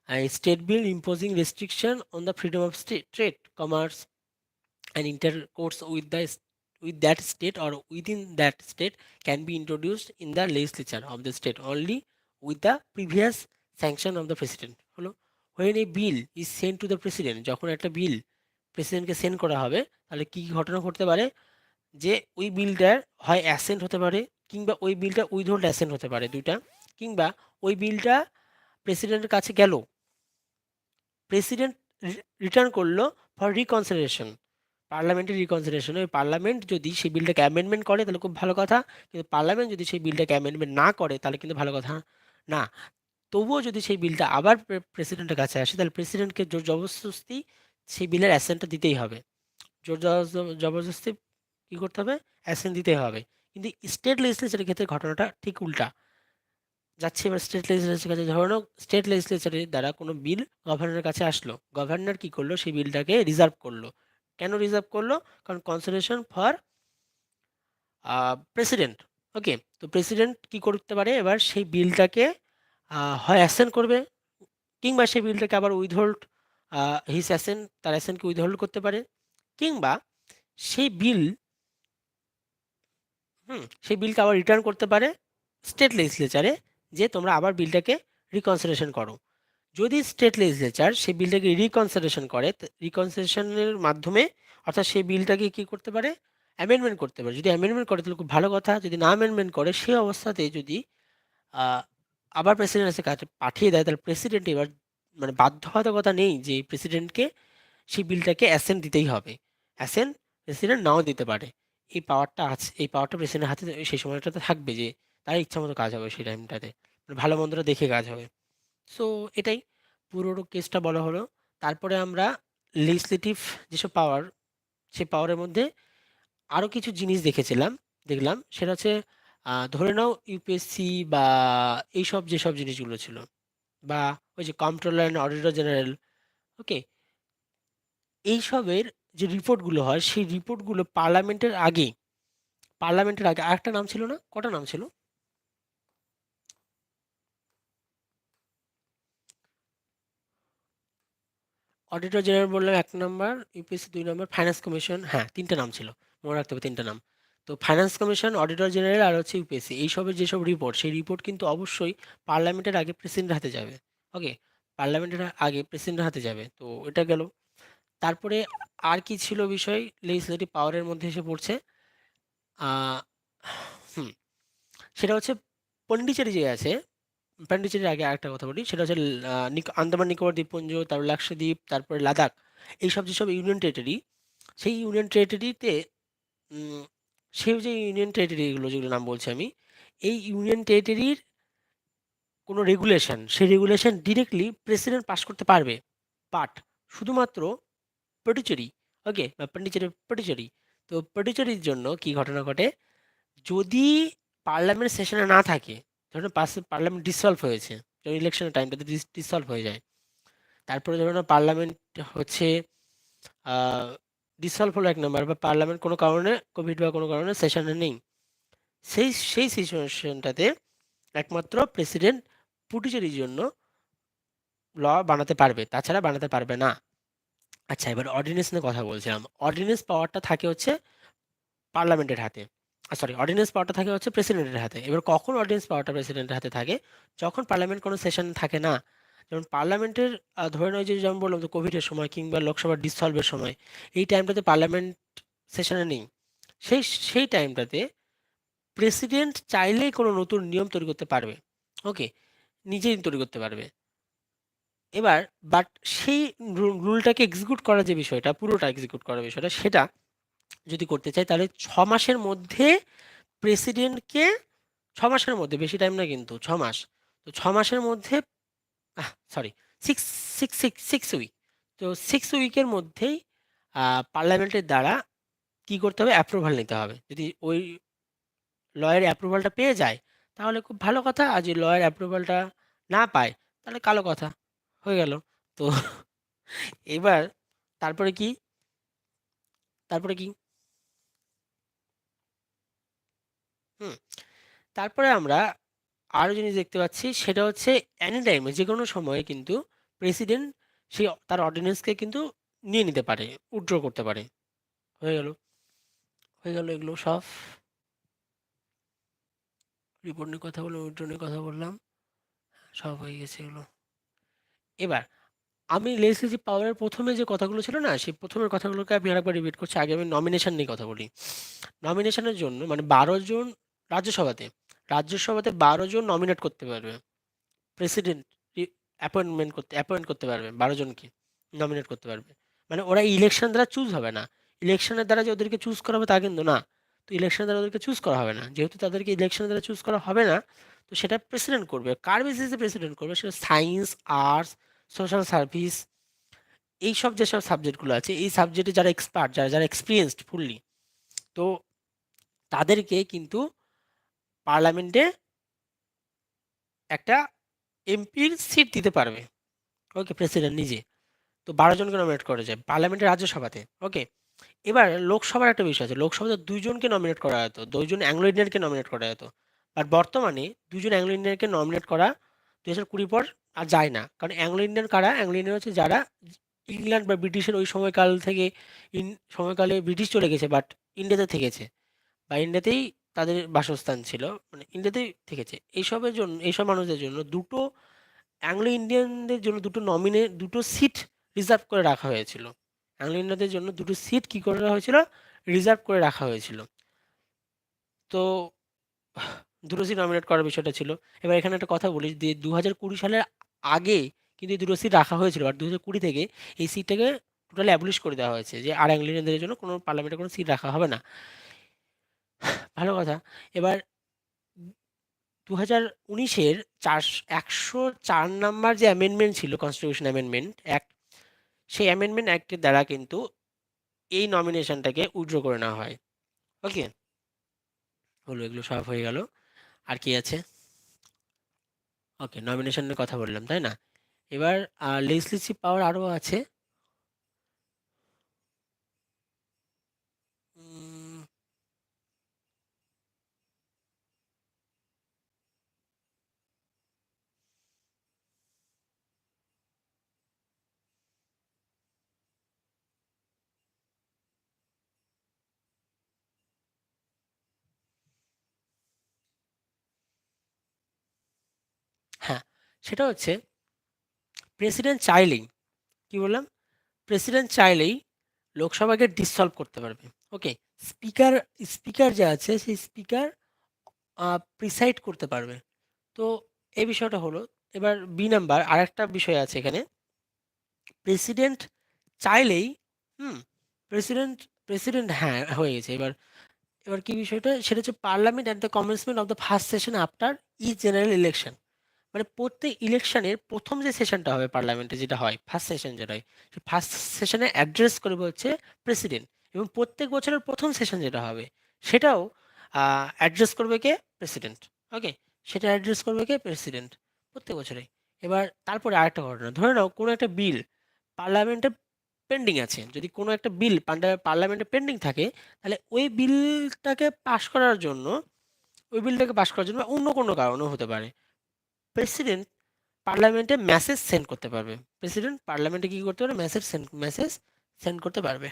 a state bill imposing restriction on the freedom of trade, commerce, and intercourse with that state or within that state can be introduced in the legislature of the state only with the previous sanction of the president. হলো, when a bill is sent to the president, যখন একটা বিল প্রেসিডেন্টকে send করা হবে তাহলে কি ঘটনা ঘটতে পারে, যে ওই বিলটার হয় অ্যাসেন্ট হতে পারে কিংবা ওই বিলটা উইথহোল্ড অ্যাসেন্ট হতে পারে, দুইটা। কিংবা ওই বিলটা প্রেসিডেন্টের কাছে গেল, প্রেসিডেন্ট রিটার্ন করলো ফর রিকনসিডারেশন, পার্লামেন্টের রিকনসিডারেশন। ওই পার্লামেন্ট যদি সেই বিলটাকে অ্যামেন্ডমেন্ট করে তাহলে খুব ভালো কথা, কিন্তু পার্লামেন্ট যদি সেই বিলটাকে অ্যামেন্ডমেন্ট না করে তাহলে কিন্তু ভালো কথা না। তবুও যদি সেই বিলটা আবার প্রেসিডেন্টের কাছে আসে তাহলে প্রেসিডেন্টকে জোর জবরদস্তি সেই বিলের অ্যাসেন্টটা দিতেই হবে, জোর জবরদস্তি কী করতে হবে, অ্যাসেন্ট দিতে হবে। কিন্তু স্টেট লেজিসলেচারের ক্ষেত্রে ঘটনাটা ঠিক উল্টা যাচ্ছে। এবার স্টেট লেজিসলেচারের কাছে, ধরো স্টেট লেজিসলেচারের দ্বারা কোনো বিল গভর্নরের কাছে আসলো, গভর্নর কি করলো, সেই বিলটাকে রিজার্ভ করলো। কেন রিজার্ভ করলো, কারণ কনসিডারেশন ফর প্রেসিডেন্ট। ওকে, তো প্রেসিডেন্ট কি করতে পারে, এবার সেই বিলটাকে হয় অ্যাসেন্ট করবে কিংবা সেই বিলটাকে আবার উইথহোল্ড, হিজ অ্যাসেন্ট, তার অ্যাসেন্টকে উইথহোল্ড করতে পারে, কিংবা সেই সেই বিলকে আবার রিটার্ন করতে পারে স্টেট লেজিসলেচারে, যে তোমরা আবার বিলটাকে রিকনসিডারেশন করো। যদি স্টেট লেজিসলেচার সেই বিলটাকে রিকনসিডারেশন করে, রিকনসিডারেশনের মাধ্যমে অর্থাৎ সেই বিলটাকে কি করতে পারে, অ্যামেন্ডমেন্ট করতে পারে। যদি অ্যামেন্ডমেন্ট করে তাহলে খুব ভালো কথা, যদি না অ্যামেন্ডমেন্ট করে সেই অবস্থাতে যদি আবার প্রেসিডেন্টের কাছে পাঠিয়ে দেয় তাহলে প্রেসিডেন্ট এবার মানে বাধ্যবাধকতা নেই যে প্রেসিডেন্টকে সেই বিলটাকে অ্যাসেন্ট দিতেই হবে, অ্যাসেন্ট প্রেসিডেন্ট নাও দিতে পারে। এই পাওয়ারটা আছে, এই পাওয়ারটা প্রেসিডেন্টের হাতে সেই সময়টাতে থাকবে, যে তার ইচ্ছা মতো কাজ হবে সেই টাইমটাতে, মানে ভালো মন্দটা দেখে কাজ হবে। সো এটাই পুরো কেসটা বলা হলো। তারপরে আমরা লেজিসলেটিভ যেসব পাওয়ার, সেই পাওয়ারের মধ্যে আরো কিছু জিনিস দেখলাম সেটা হচ্ছে ধরে নাও ইউপিএসসি বা এইসব যেসব জিনিসগুলো ছিল, বা ওই যে কম্ট্রোলার অ্যান্ড অডিটর জেনারেল, ওকে, এইসবের যে রিপোর্টগুলো হয় সেই রিপোর্টগুলো পার্লামেন্টের আগে আরেকটা নাম ছিল না, কটা নাম ছিল? অডিটর জেনারেল বললাম এক number, UPSC 2 number, finance commission, হ্যাঁ তিনটা নাম ছিল, মনে রাখতে হবে তিনটা নাম। তো ফাইন্যান্স কমিশন, অডিটর জেনারেল আর হচ্ছে ইউপিএসসি, এইসবের যেসব রিপোর্ট সেই রিপোর্ট কিন্তু অবশ্যই পার্লামেন্টের আগে প্রেসিডেন্টের হাতে যাবে। ওকে, পার্লামেন্টের আগে প্রেসিডেন্টের হাতে যাবে, তো এটা গেল। তারপরে আর কি ছিল বিষয় লেজিসলেটিভ পাওয়ারের মধ্যে এসে পড়ছে, আহ, হুম সেটা হচ্ছে পন্ডিচেরি যে আছে, পন্ডিচেরির আগে আরেকটা কথা বলি, সেটা হচ্ছে আন্দামান নিকোবর দ্বীপপুঞ্জ, তারপর লাক্ষাদ্বীপ, তারপরে লাদাখ, এইসব যেসব ইউনিয়ন টেরিটরি, সেই ইউনিয়ন টেরিটরিতে সেই যে ইউনিয়ন টেরিটরিগুলো যেগুলো নাম বলছি আমি, এই ইউনিয়ন টেরিটরির কোনো রেগুলেশন, সেই রেগুলেশন ডিরেক্টলি প্রেসিডেন্ট পাস করতে পারবে, বাট শুধুমাত্র পটুচেরি, ওকে, বা পন্ডিচেরি, তো পটুচেরির জন্য কি ঘটনা ঘটে, যদি পার্লামেন্ট সেশনে না থাকে, ধরুন পার্লামেন্ট ডিসলভ হয়েছে, যখন ইলেকশনের টাইমটাতে ডিসলভ হয়ে যায়, তারপরে ধরুন পার্লামেন্ট হচ্ছে ডিসলভ হলো এক নাম্বার, বা পার্লামেন্ট কোনো কারণে কোভিড বা কোনো কারণে সেশনে নেই, সেই সিচুয়েশনটাতে একমাত্র প্রেসিডেন্ট পুডুচেরির জন্য ল বানাতে পারবে, তাছাড়া বানাতে পারবে না। আচ্ছা, এবার অর্ডিন্যান্স নিয়ে কথা বলছিলাম। অর্ডিন্যান্স পাওয়ারটা থাকে হচ্ছে পার্লামেন্টের হাতে, সরি, অর্ডিন্যান্স পাওয়ারটা থাকে হচ্ছে প্রেসিডেন্টের হাতে। এবার কখন অর্ডিন্যান্স পাওয়ারটা প্রেসিডেন্টের হাতে থাকে? যখন পার্লামেন্ট কোনো সেশন থাকে না, যেমন পার্লামেন্টের ধরে নয় যে, যেমন বললাম তো কোভিডের সময় কিংবা লোকসভার ডিসলভের সময়, এই টাইমটাতে পার্লামেন্ট সেশনে নেই, সেই সেই টাইমটাতে প্রেসিডেন্ট চাইলেই কোনো নতুন নিয়ম তৈরি করতে পারবে, ওকে, নিজেই তৈরি করতে পারবে। এবার বাট সেই রুলটাকে এক্সিকিউট করার যে বিষয়টা, পুরোটা এক্সিকিউট করার বিষয়টা, সেটা যদি করতে চাই তাহলে 6 মাসের মধ্যে প্রেসিডেন্টকে, 6 মাসের মধ্যে, বেশি টাইম না কিন্তু 6 মাস, তো 6 মাসের মধ্যে, sorry, six six six six week, তো 6 উইকের মধ্যেই পার্লামেন্টের দ্বারা কি করতে হবে, অ্যাপ্রুভাল নিতে হবে। যদি ওই লয়ের অ্যাপ্রুভালটা পেয়ে যায় তাহলে খুব ভালো কথা, আর যদি লয়ের অ্যাপ্রুভালটা না পায় তাহলে কালো কথা হয়ে গেল। তো এবার তারপরে কি, তারপরে কি হুম তারপরে আমরা আরো জিনিস দেখতে পাচ্ছি, সেটা হচ্ছে এনি টাইমে, যে কোনো সময়ে কিন্তু প্রেসিডেন্ট সেই তার অর্ডিন্যান্সকে কিন্তু নিয়ে নিতে পারে, উইথড্র করতে পারে। হয়ে গেল, এগুলো সব রিপোর্ট নিয়ে কথা বললাম, উইথড্র নিয়ে কথা বললাম, সব হয়ে গেছে এগুলো। এবার আমি লেজিসলেটিভ পাওয়ারের প্রথমে যে কথাগুলো ছিল না, সেই প্রথমের কথাগুলোকে আমি আরেকবার রিপিট করছি। আগে আমি নমিনেশন নিয়ে কথা বলি। নমিনেশনের জন্য মানে 12 জন, রাজ্যসভাতে রাজ্যসভাতে 12 জন নমিনেট করতে পারবে প্রেসিডেন্ট, অ্যাপয়েন্ট করতে পারবে, 12 জনকে নমিনেট করতে পারবে। মানে ওরা ইলেকশন দ্বারা চুজ হবে না, ইলেকশনের দ্বারা যে ওদেরকে চুজ করা হবে তা কিন্তু না। তো ইলেকশন দ্বারা ওদেরকে চুজ করা হবে না, যেহেতু তাদেরকে ইলেকশনের দ্বারা চুজ করা হবে না, তো সেটা প্রেসিডেন্ট করবে। কার বেসিসে প্রেসিডেন্ট করবে? সেটা সায়েন্স, আর্টস, সোশ্যাল সার্ভিস, এইসব যেসব সাবজেক্টগুলো আছে, এই সাবজেক্টে যারা এক্সপার্ট, যারা যারা এক্সপিরিয়েন্সড ফুললি, তো তাদেরকে কিন্তু পার্লামেন্টে একটা এমপির সিট দিতে পারবে, ওকে, প্রেসিডেন্ট নিজে। তো 12 জনকে নমিনেট করা যায় পার্লামেন্টের, রাজ্যসভাতে, ওকে। এবার লোকসভার একটা বিষয় আছে, লোকসভাতে 2 জনকে নমিনেট করা যেত, 2 জন অ্যাংলো ইন্ডিয়ানকে নমিনেট করা যেত, বাট বর্তমানে 2 জন অ্যাংলো ইন্ডিয়ানকে নমিনেট করা 2020 পর আর যায় না। কারণ অ্যাংলো ইন্ডিয়ান কারা? অ্যাংলো ইন্ডিয়ান হচ্ছে যারা ইংল্যান্ড বা ব্রিটিশের ওই সময়কাল থেকে, সময়কালে ব্রিটিশ চলে গেছে বাট ইন্ডিয়াতে থেকেছে, বা ইন্ডিয়াতেই তাদের বাসস্থান ছিল, মানে ইন্ডিয়াতেই থেকেছে, এইসবের জন্য, এইসব মানুষদের জন্য অ্যাংলো ইন্ডিয়ানদের জন্য দুটো সিট রিজার্ভ করে রাখা হয়েছিল। অ্যাংলো ইন্ডিয়ানদের জন্য 2টো সিট কি করে রাখা হয়েছিল? রিজার্ভ করে রাখা হয়েছিল। তো 2টো সিট নমিনেট করার বিষয়টা ছিল। এবার এখানে একটা কথা বলি যে 2020 সালের আগে কিন্তু এই 2টো সিট রাখা হয়েছিল, আর 2020 থেকে এই সিটটাকে টোটালি অ্যাবলিশ করে দেওয়া হয়েছে, যে আর অ্যাংলো ইন্ডিয়ানদের জন্য কোনো পার্লামেন্টে কোনো সিট রাখা হবে না। ভালো কথা। এবার 2019-এর 104 নাম্বার যে অ্যামেন্ডমেন্ট ছিল, কনস্টিটিউশন অ্যামেন্ডমেন্ট অ্যাক্ট, সেই অ্যামেন্ডমেন্ট অ্যাক্টের দ্বারা কিন্তু এই নমিনেশনটাকে উইথড্র করে নেওয়া হয়। ওকে, হলো, এগুলো সব হয়ে গেল। আর কি আছে? ওকে, নমিনেশনের কথা বললাম, তাই না? এবার লেজিসলেটিভ পাওয়ার আরও আছে। উম, হ্যাঁ, সেটা হচ্ছে প্রেসিডেন্ট চাইলেই, কি বললাম, প্রেসিডেন্ট চাইলেই লোকসভাকে ডিসলভ করতে পারবে। ওকে, স্পিকার, স্পিকার যে আছে সেই স্পিকার প্রিসাইড করতে পারবে। তো এই বিষয়টা হলো। এবার বি নাম্বার আরেকটা বিষয় আছে এখানে, প্রেসিডেন্ট চাইলেই, হুম, প্রেসিডেন্ট, প্রেসিডেন্ট হ্যাঁ হয়ে গেছে। এবার এবার কি বিষয়টা, সেটা হচ্ছে parliament at the commencement of the first session after each general election. মানে প্রত্যেক ইলেকশনের প্রথম যে সেশনটা হবে পার্লামেন্টে, যেটা হয় ফার্স্ট সেশন, যেটা হয় ফার্স্ট সেশনে অ্যাড্রেস করবে হচ্ছে প্রেসিডেন্ট। এবং প্রত্যেক বছরের প্রথম সেশন যেটা হবে সেটাও অ্যাড্রেস করবে কে? প্রেসিডেন্ট। ওকে, সেটা অ্যাড্রেস করবে কে? প্রেসিডেন্ট, প্রত্যেক বছরে। এবার তারপরে আরেকটা ঘটনা, ধরে নাও কোনো একটা বিল পার্লামেন্টে পেন্ডিং আছে। যদি কোনো একটা বিল পার্লামেন্টে পেন্ডিং থাকে, তাহলে ওই বিলটাকে পাশ করার জন্য, ওই বিলটাকে পাশ করার জন্য বা অন্য কোনো কারণও হতে পারে, প্রেসিডেন্ট পার্লামেন্টে মেসেজ সেন্ড করতে পারবে। প্রেসিডেন্ট পার্লামেন্টে কি করতে পারবে? মেসেজ সেন্ড করতে পারবে।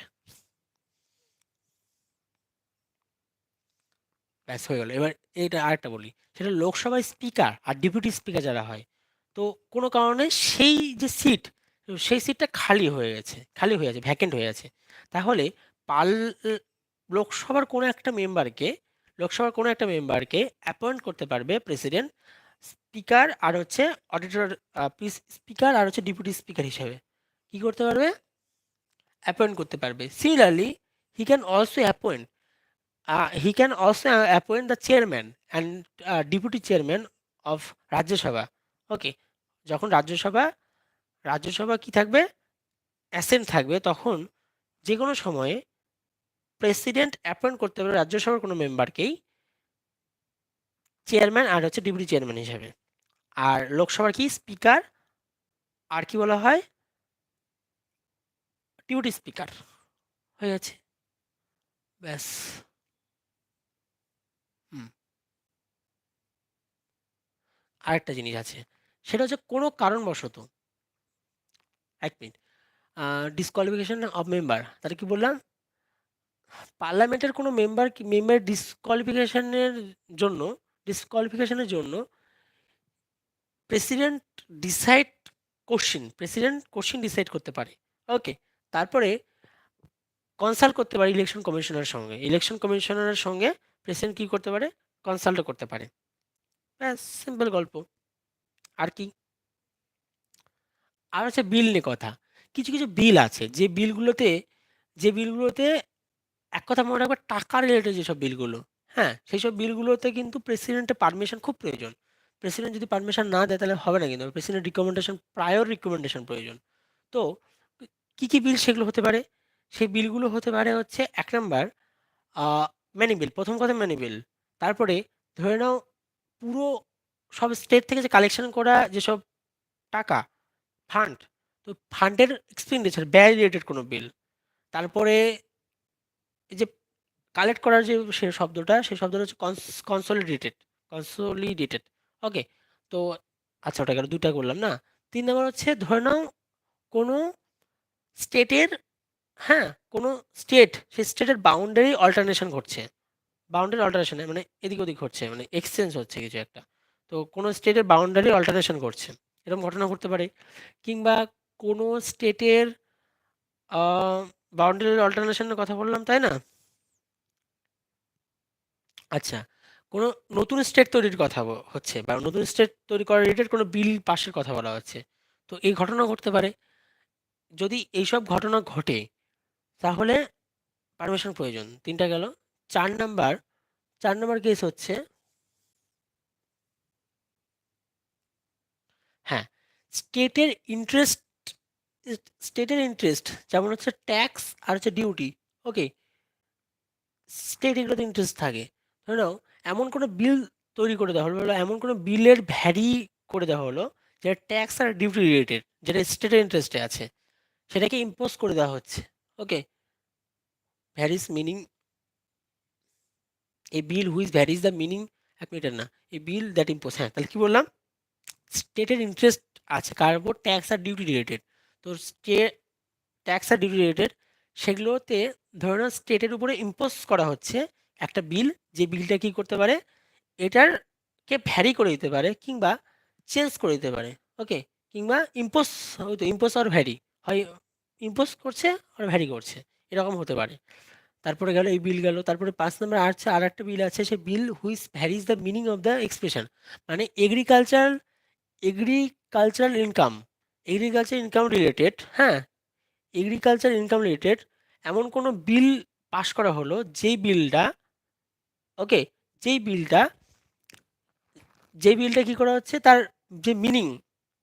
ব্যাস হয়ে গেল। এবার এইটা আরেকটা বলি, সেটা লোকসভায় স্পিকার আর ডেপুটি স্পিকার যারা হয়, তো কোনো কারণে সেই যে সিট, সেই সিটটা খালি হয়ে গেছে, খালি হয়ে আছে, ভ্যাকেন্ট হয়ে আছে, তাহলে পাল লোকসভার কোনো একটা মেম্বারকে, লোকসভার কোনো একটা মেম্বারকে অ্যাপয়েন্ট করতে পারবে প্রেসিডেন্ট, স্পিকার আর হচ্ছে অডিটর, স্পিকার আর হচ্ছে ডেপুটি স্পিকার হিসেবে কি করতে পারবে? অ্যাপয়েন্ট করতে পারবে। Similarly he can also appoint, he can also appoint the chairman and deputy chairman of Rajya Sabha. Okay, যখন রাজ্যসভা কি থাকবে? অ্যাসেন্ট থাকবে, তখন যে কোনো সময়ে প্রেসিডেন্ট অ্যাপয়েন্ট করতে পারবে রাজ্যসভার কোনো মেম্বারকেই চেয়ারম্যান আর হচ্ছে ডেপুটি চেয়ারম্যান হিসেবে। আর লোকসভার কি? স্পিকার আর কি বলা হয়? Deputy speaker. হয়ে গেছে, ব্যাস। হুম, আরেকটা জিনিস আছে, সেটা হচ্ছে কোনো কারণবশত, এক মিনিট, ডিসকোয়ালিফিকেশন অফ মেম্বার, তাহলে কি বললাম? পার্লামেন্টের কোনো মেম্বার জন্য ডিসকোয়ালিফিকেশনের জন্য president decide president question decide করতে পারে। ওকে, তারপরে কনসাল্ট করতে পারে ইলেকশন কমিশনারের সঙ্গে, ইলেকশন কমিশনারের সঙ্গে প্রেসিডেন্ট কি করতে পারে? কনসাল্ট করতে পারে। ব্যাস, সিম্পল গল্প। আর কি? আর হচ্ছে বিল নিয়ে কথা। কিছু কিছু বিল আছে যে বিলগুলোতে এক কথা মনে রাখবে, টাকা রিলেটেড যেসব বিলগুলো, হ্যাঁ, সেই সব বিলগুলোতে কিন্তু প্রেসিডেন্টের পারমিশন খুব প্রয়োজন। প্রেসিডেন্ট যদি পারমিশন না দেয় তাহলে হবে না, কিন্তু প্রেসিডেন্ট রিকমেন্ডেশন, প্রায়র রিকমেন্ডেশন প্রয়োজন। তো কি কি বিল সেগুলো হতে পারে? সেই বিলগুলো হতে পারে হচ্ছে, এক নাম্বার, ম্যানি বিল, প্রথম কথা ম্যানি বিল। তারপরে ধরে নাও পুরো সব স্টেট থেকে যে কালেকশন করা যেসব টাকা, ফান্ড, তো ফান্ডের এক্সপেন্ডিচার, ব্যয় রিলেটেড কোনো বিল। তারপরে এই যে কালেক্ট করার যে সে শব্দটা, সেই শব্দটা হচ্ছে কনসোলিডেটেড, কনসোলিডেটেড। ওকে, তো আচ্ছা, ওটা গেল, দুইটা করলাম না। 3 নাম্বার হচ্ছে, ধরে নাও কোনো স্টেটের, হ্যাঁ, কোনো স্টেট, সেই স্টেটের বাউন্ডারি অল্টারনেশন ঘটছে, বাউন্ডারি অল্টারেশন মানে এদিক ওদিক হচ্ছে, মানে এক্সচেঞ্জ হচ্ছে কিছু একটা। তো কোনো স্টেটের বাউন্ডারি অল্টারেশন ঘটছে, এরকম ঘটনা ঘটতে পারে। কিংবা কোনো স্টেটের বাউন্ডারি অল্টারনেশনের কথা বললাম, তাই না? আচ্ছা, কোনো নতুন স্টেট তৈরির কথা হচ্ছে, বা নতুন স্টেট তৈরি করার রিলেটেড কোনো বিল পাশের কথা বলা হচ্ছে, তো এই ঘটনা ঘটতে পারে। যদি এইসব ঘটনা ঘটে, তাহলে পারমিশন প্রয়োজন। 3টা গেল। 4 নাম্বার, 4 নাম্বার কেস হচ্ছে, হ্যাঁ, স্টেটের ইন্টারেস্ট স্টেটের ইন্টারেস্ট যেমন হচ্ছে ট্যাক্স আর হচ্ছে ডিউটি, ওকে, স্টেট এগুলোতে ইন্টারেস্ট থাকে। ধরে নাও এমন কোনো বিল তৈরি করে দেওয়া হলো, এমন কোনো বিলের ভ্যারি করে দেওয়া হলো যেটা ট্যাক্স আর ডিউটি রিলেটেড, যেটা স্টেটের ইন্টারেস্টে আছে, সেটাকে ইম্পোজ করে দেওয়া হচ্ছে। Okay, varies meaning a bill which varies the meaning, এক মিনিটের না, এ বিল দ্যাট ইম্পোজ, হ্যাঁ তাহলে কি বললাম, স্টেটের ইন্টারেস্ট আছে কার উপর, ট্যাক্স আর ডিউটি রিলেটেড। তো স্টেট ট্যাক্স আর ডিউটি রিলেটেড সেগুলোতে ধরে নাও স্টেটের উপরে ইম্পোজ করা হচ্ছে একটা বিল, যে বিলটা কি করতে পারে, এটারকে ভ্যারি করে দিতে পারে কিংবা চেঞ্জ করে দিতে পারে। ওকে, কিংবা ইম্পোজ, হয়তো ইম্পোজ আর ভ্যারি হয়, ইম্পোজ করছে আর ভ্যারি করছে, এরকম হতে পারে। তারপরে গেল এই বিল গেল, তারপরে 5 নম্বর আছে আর একটা বিল আছে, সে bill which varies the meaning of the expression, মানে agricultural income, agriculture income related, হ্যাঁ, এগ্রিকালচার ইনকাম রিলেটেড এমন কোনো বিল পাশ করা হলো যেই বিলটা, ওকে, যেই বিলটা যে বিলটা কি করা হচ্ছে, তার যে মিনিং,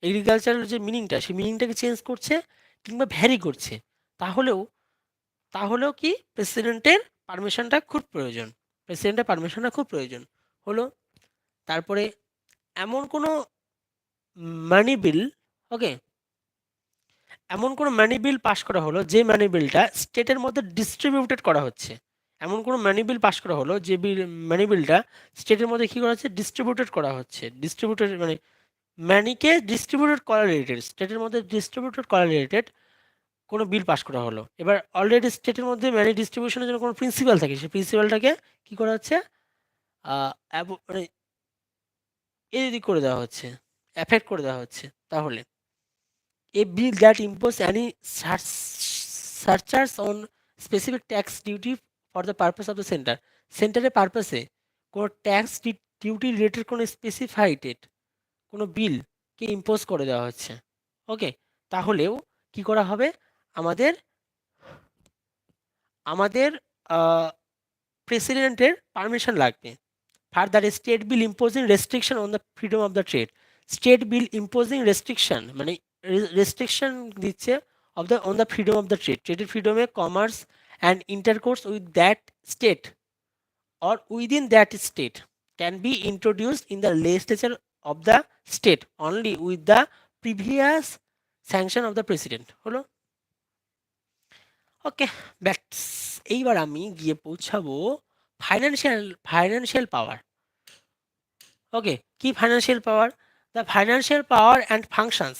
এগ্রিকালচারের যে মিনিংটা, সেই মিনিংটাকে চেঞ্জ করছে কিংবা ভ্যারি করছে, তাহলেও তাহলেও কি প্রেসিডেন্টের পারমিশনটা খুব প্রয়োজন, প্রেসিডেন্টের পারমিশনটা খুব প্রয়োজন হলো। তারপরে এমন কোনো মানি বিল, ওকে, এমন কোনো মানি বিল পাশ করা হলো যে মানি বিলটা স্টেটের মধ্যে ডিস্ট্রিবিউটেড করা হচ্ছে, এমন কোনো মানি বিল পাশ করা হলো যে মানি বিলটা স্টেটের মধ্যে কি করা হচ্ছে, ডিস্ট্রিবিউটেড করা হচ্ছে, ডিস্ট্রিবিউটেড মানে মানিকে ডিস্ট্রিবিউটেড করা রিলেটেড, স্টেটের মধ্যে ডিস্ট্রিবিউটেড করা রিলেটেড কোনো বিল পাশ করা হলো। এবার অলরেডি স্টেটের মধ্যে মানি ডিস্ট্রিবিউশনের জন্য কোনো প্রিন্সিপাল থাকে, সেই প্রিন্সিপালটাকে কি করা হচ্ছে, মানে এদিক করে দেওয়া হচ্ছে, এফেক্ট করে দেওয়া হচ্ছে। তাহলে a bill that imposes any surcharge on specific tax duty for the purpose of the center, সেন্টারের পারপাসে কোনো ট্যাক্স ডিউটি রিলেটেড কোনো স্পেসিফাইড কোনো বিলকে ইম্পোজ করে দেওয়া হচ্ছে। ওকে, তাহলেও কি করা হবে, আমাদের আমাদের প্রেসিডেন্টের পারমিশন লাগবে। Further state bill imposing restriction on the freedom of the trade, state bill imposing restriction মানে রেস্ট্রিকশন দিচ্ছে of the on the freedom of the trade, ট্রেডের ফ্রিডমে, commerce and intercourse with that state or within that state can be introduced in the legislature of the state only with the previous sanction of the president হলো। ওকে, bats, এইবার আমি গিয়ে পৌঁছাবো financial power. Okay, কি financial power, the financial power and functions,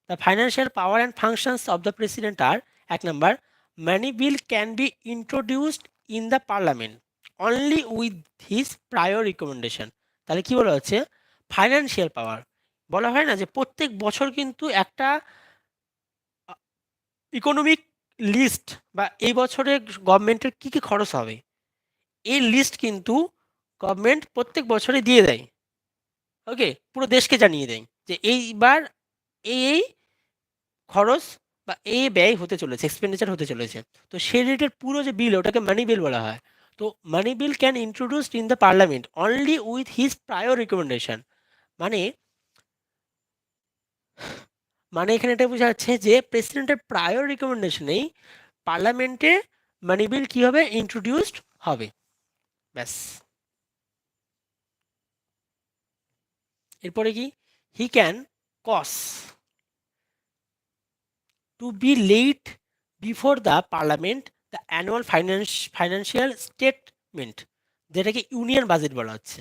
the financial power and functions of the president are, 1 number, money bill can be introduced in the parliament only with his prior recommendation. তাহলে কি বলা হচ্ছে, financial পাওয়ার, বলা হয় না যে প্রত্যেক বছর কিন্তু একটা ইকোনমিক লিস্ট বা এই বছরে গভর্নমেন্টের কী কী খরচ হবে, এই লিস্ট কিন্তু গভর্নমেন্ট প্রত্যেক বছরে দিয়ে দেয়। ওকে, পুরো দেশকে জানিয়ে দেয় যে এইবার এই খরচ বা এই ব্যয় হতে চলেছে, এক্সপেন্ডিচার হতে চলেছে। তো সেই রিলেটেড পুরো যে বিল, ওটাকে মানি বিল বলা হয়। তো money bill can introduced in the parliament only with his prior recommendation, মানে মানে এখানে এটা বোঝা যাচ্ছে যে প্রেসিডেন্টের প্রায়র রিকমেন্ডেশনেই পার্লামেন্টে মানি বিল কী হবে, ইন্ট্রোডিউসড হবে, ব্যাস। এরপরে কি, he can cause to be laid before the parliament the annual financial statement, যেটাকে ইউনিয়ন বাজেট বলা হচ্ছে।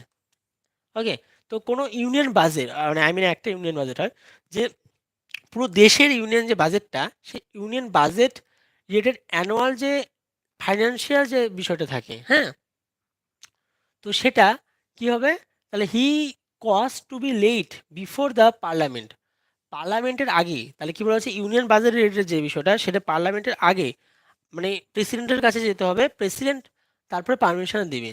ওকে, তো কোনো ইউনিয়ন বাজেট মানে একটা ইউনিয়ন বাজেট হয় যে পুরো দেশের ইউনিয়ন যে বাজেটটা, সেই ইউনিয়ন বাজেট রিলেটেড অ্যানুয়াল যে ফাইন্যান্সিয়াল যে বিষয়টা থাকে, হ্যাঁ, তো সেটা কি হবে, তাহলে he cause to be laid before the parliament, পার্লামেন্টের আগে, তাহলে কি বলা হচ্ছে, ইউনিয়ন বাজেট রিলেটেড যে বিষয়টা সেটা পার্লামেন্টের আগে, মানে প্রেসিডেন্টের কাছে যেতে হবে, প্রেসিডেন্ট তারপরে পারমিশন দিবে।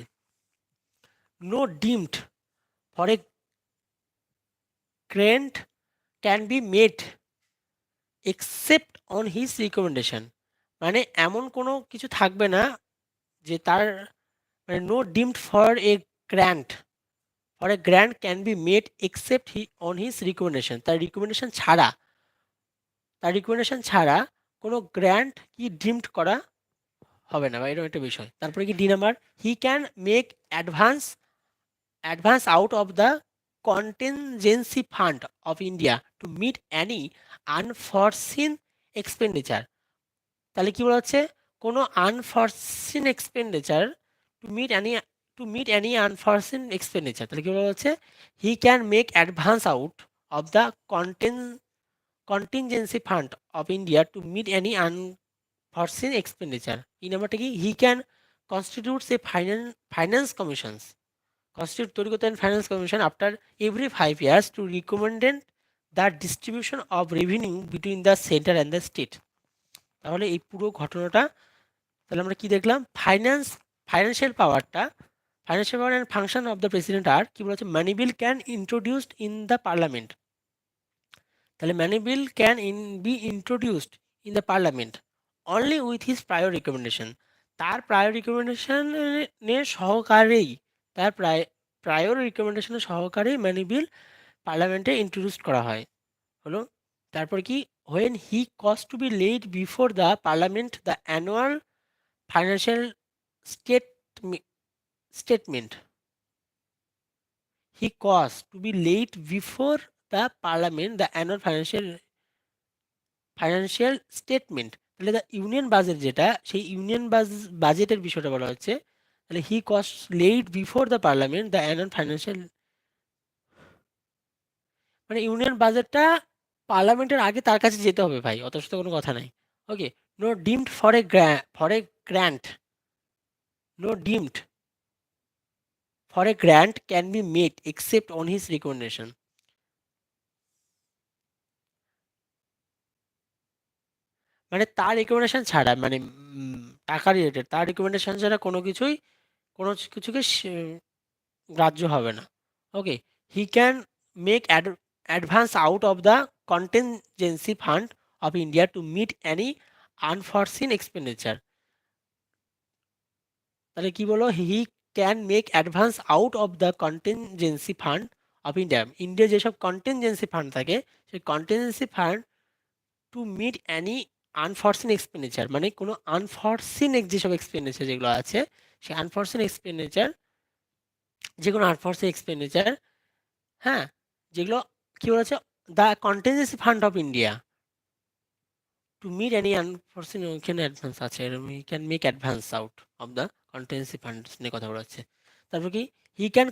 No demand for a grant can be made except on his recommendation, মানে এমন কোনো কিছু থাকবে না যে তার, মানে no demand for a grant can be made except on his recommendation, তার রিকমেন্ডেশন ছাড়া তার রিকমেন্ডেশন ছাড়া কোনো গ্র্যান্ট কি ডিমড করা হবে না বা এরকম একটা বিষয়। তারপরে কি D number, he can make advance out of the contingency fund of India to meet any unforeseen expenditure. তাহলে কি বলা হচ্ছে, কোনো unforeseen expenditure to meet any unforeseen expenditure, তাহলে কি বলা হচ্ছে, he can make advance out of the contingency fund of India to meet any unforeseen expenditure. এই নাম্বারটা কি, he can constitutes a finance commissions constitute তৈরি করতে পারেন finance commission after every 5 years to recommended the distribution of revenue between the centre and the state. তাহলে এই পুরো ঘটনাটা, তাহলে আমরা কি দেখলাম, financial power and function of the president আর কি বলা হচ্ছে, money bill can introduced in the parliament. তাহলে money bill can be introduced in the parliament only with his prior recommendation. তার প্রায়র রিকমেন্ডেশনের সহকারেই, তার প্রায়র রিকমেন্ডেশনের সহকারেই মানি বিল পার্লামেন্টে ইন্ট্রোডিউস করা হয়। হলো, তারপর কি, when he cause to be laid before the parliament the annual financial state statement, he cause to be laid before the parliament the annual financial statement. তাহলে দ্য ইউনিয়ন বাজেট যেটা, সেই ইউনিয়ন বাজেটের বিষয়টা বলা হচ্ছে। তাহলে he cause laid before the parliament the annual financial, মানে union বাজেটটা পার্লামেন্টের আগে তার কাছে যেতে হবে ভাই, অত সাথে কোনো কথা নাই। Okay, no demand for a grant, no demand for a grant can be made except on his recommendation. মানে তার রিকমেন্ডেশন ছাড়া, মানে টাকা রিলেটেড তার রিকমেন্ডেশন ছাড়া কোনো কিছুকে গ্রাহ্য হবে না। Okay, he can make advance out of the contingency fund of India to meet any unforeseen expenditure. তাহলে কি বলো, he can make advance out of the contingency fund of India. ইন্ডিয়ার যেসব কন্টিনজেন্সি ফান্ড থাকে, সেই contingency fund to meet any unforeseen expenditure, মানে কোনো unforeseen যেসব এক্সপেন্ডিচার যেগুলো আছে, সেই আনফরসিন এক্সপেন্ডিচার, যে কোনো আনফরসিন এক্সপেন্ডিচার, হ্যাঁ, যেগুলো কি বলেছে, the contingency fund of India to meet any unforeseen, ওইখানে অ্যাডভান্স আছে, he can make advance out of the contingency fund নিয়ে কথা বলা হচ্ছে। তারপর কি, he can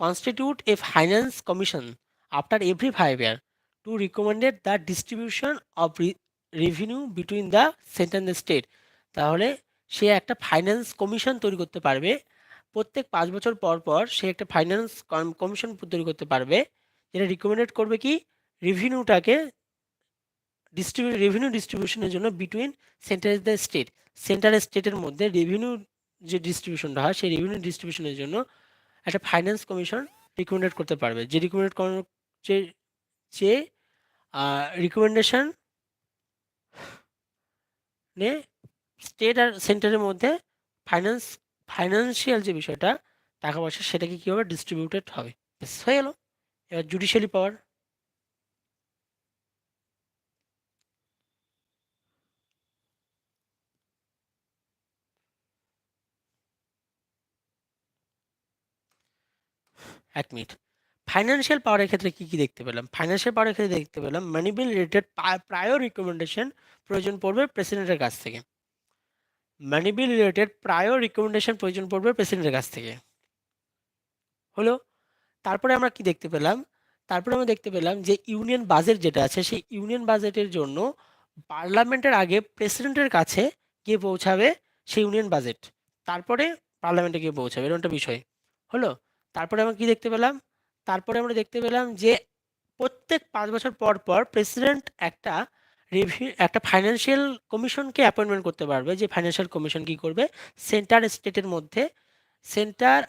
constitute a finance commission after every 5 year to recommended the distribution of revenue between the centre and the state. তাহলে সে একটা ফাইন্যান্স কমিশন তৈরি করতে পারবে, প্রত্যেক 5 বছর পর পর সে একটা ফাইন্যান্স কমিশন তৈরি করতে পারবে, যেটা রিকমেন্ডেড করবে কি, রেভিনিউটাকে রেভিনিউ ডিস্ট্রিবিউশনের জন্য between centre the state, centre স্টেটের মধ্যে রেভিনিউ যে ডিস্ট্রিবিউশনটা হয়, সেই রেভিনিউ ডিস্ট্রিবিউশনের জন্য একটা ফাইন্যান্স কমিশন রিকমেন্ডেড করতে পারবে, যে রিকমেন্ডেড যে যে রিকমেন্ডেশন নে স্টেট আর সেন্টারের মধ্যে ফাইন্যান্সিয়াল যে বিষয়টা, টাকা পয়সা, সেটাকে কীভাবে ডিস্ট্রিবিউটেড হবে। হয়ে গেল। এবার জুডিশিয়ালি পাওয়ার, 1 মিনিট। ফাইন্যান্সিয়াল পাওয়ারের ক্ষেত্রে কি দেখতে পেলাম, ফাইন্যান্সিয়াল পাওয়ারের ক্ষেত্রে দেখতে পেলাম মানি বিল রিলেটেড প্রায়র রিকমেন্ডেশন প্রয়োজন পড়বে প্রেসিডেন্টের কাছ থেকে, মানি বিল রিলেটেড প্রায়র রিকমেন্ডেশন প্রয়োজন পড়বে প্রেসিডেন্টের কাছ থেকে। হলো, তারপরে আমরা কি দেখতে পেলাম, তারপরে আমরা দেখতে পেলাম যে ইউনিয়ন বাজেট যেটা আছে, সেই ইউনিয়ন বাজেটের জন্য পার্লামেন্টের আগে প্রেসিডেন্টের কাছে গিয়ে পৌঁছাবে সেই ইউনিয়ন বাজেট, তারপরে পার্লামেন্টে গিয়ে পৌঁছাবে, এরকম একটা বিষয়। হলো, তারপরে আমরা কি দেখতে পেলাম, তারপরে আমরা দেখতে পেলাম যে প্রত্যেক 5 বছর পর পর প্রেসিডেন্ট একটা ফাইন্যান্সিয়াল কমিশনকে অ্যাপয়েন্টমেন্ট করতে পারবে, যে ফাইন্যান্সিয়াল কমিশন কি করবে, সেন্টার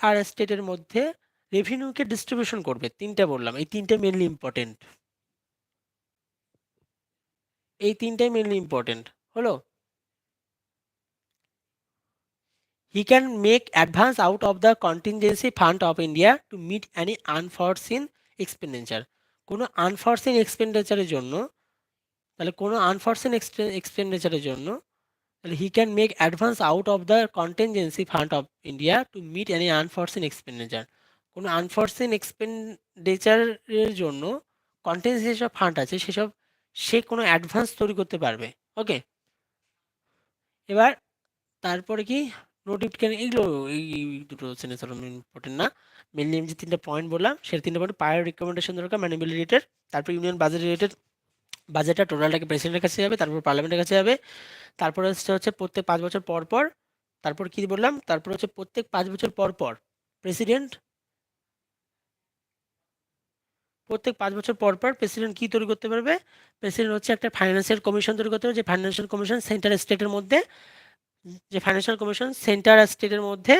আর স্টেটের মধ্যে রেভিনিউকে ডিস্ট্রিবিউশন করবে। 3টে বললাম, এই 3টে মেনলি ইম্পর্টেন্ট, এই 3টাই মেনলি ইম্পর্টেন্ট। হলো, he can make advance out of the contingency fund of India to meet any unforeseen expenditure। কোনো আনফরসিন এক্সপেন্ডিচারের জন্য তাহলে কোনো আনফরসিন এক্সপেন্ডিচারের জন্য তাহলে he can make advance out of the contingency fund of India to meet any unforeseen expenditure. কোনো unforeseen এক্সপেন্ডিচারের জন্য কন্টিনজেন্সি যেসব ফান্ড আছে সেসব সে কোনো অ্যাডভান্স তৈরি করতে পারবে। ওকে, এবার তারপরে কি নোটিফিকেশন, এগুলো এই দুটো সেন্টেন্স ইম্পর্টেন্ট না। মেনলি আমি যে তিনটা পয়েন্ট বললাম সেটা তিনটা পয়েন্ট, পায়ের রিকমেন্ডেশন দরকার ম্যানুয়াল রিলেটেড, তারপর ইউনিয়ন বাজেট রিলেটেড, বাজেটটা টোটালটাকে প্রেসিডেন্টের কাছে যাবে, তারপর পার্লামেন্টের কাছে যাবে, তারপরে হচ্ছে প্রত্যেক 5 বছর পর পর, তারপর কি বললাম, তারপর হচ্ছে প্রত্যেক 5 বছর পর পর প্রেসিডেন্ট, প্রত্যেক 5 বছর পর পর প্রেসিডেন্ট কি তৈরি করতে পারবে, প্রেসিডেন্ট হচ্ছে একটা ফাইন্যান্সিয়াল কমিশন তৈরি করতে পারবে, যে ফাইন্যান্সিয়াল কমিশন সেন্টার স্টেটের মধ্যে, যে ফাইন্যান্সিয়াল কমিশন সেন্টার আর স্টেটের মধ্যে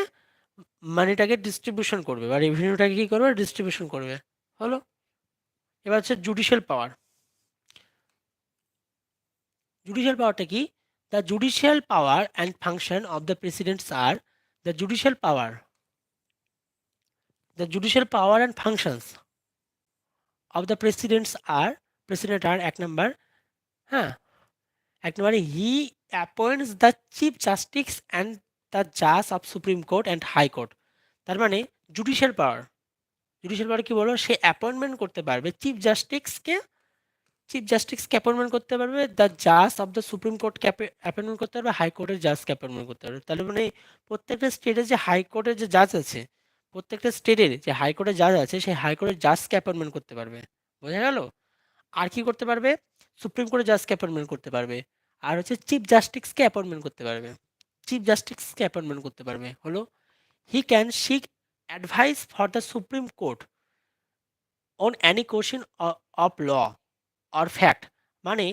মানিটাকে ডিস্ট্রিবিউশন করবে বা রেভিনিউটাকে কি করবে, ডিস্ট্রিবিউশন করবে। হলো, এবার হচ্ছে জুডিশিয়াল পাওয়ার। জুডিশিয়াল পাওয়ারটা কি? The judicial power and function of the presidents are, the judicial power, the judicial power and functions of the presidents are, president are 1 নম্বর, হ্যাঁ 1 নম্বরে he appoints the chief justice and the জাজ of supreme court and high court. তার মানে judicial পাওয়ার, judicial পাওয়ার কি বলো, সে appointment করতে পারবে চিফ জাস্টিসকে, চিফ জাস্টিসকে অ্যাপয়েন্টমেন্ট করতে পারবে, দ্য জাজ অফ দ্য সুপ্রিম কোর্টকে অ্যাপয়েন্টমেন্ট করতে পারবে, হাইকোর্টের জাজকে অ্যাপয়েন্টমেন্ট করতে পারবে। তাহলে মানে প্রত্যেকটা স্টেটের যে হাইকোর্টের যে জাজ আছে, প্রত্যেকটা স্টেটের যে হাইকোর্টের জাজ আছে সেই হাইকোর্টের জাজকে অ্যাপয়েন্টমেন্ট করতে পারবে। বোঝা গেল? আর কি করতে পারবে, সুপ্রিম কোর্টের জাজকে অ্যাপয়েন্টমেন্ট করতে পারবে, আর হচ্ছে চিফ জাস্টিসকে অ্যাপয়েন্টমেন্ট করতে পারবে, চিফ জাস্টিসকে অ্যাপয়েন্টমেন্ট করতে পারবে। হলো, he can seek advice for the supreme court on any question of law or fact, মানে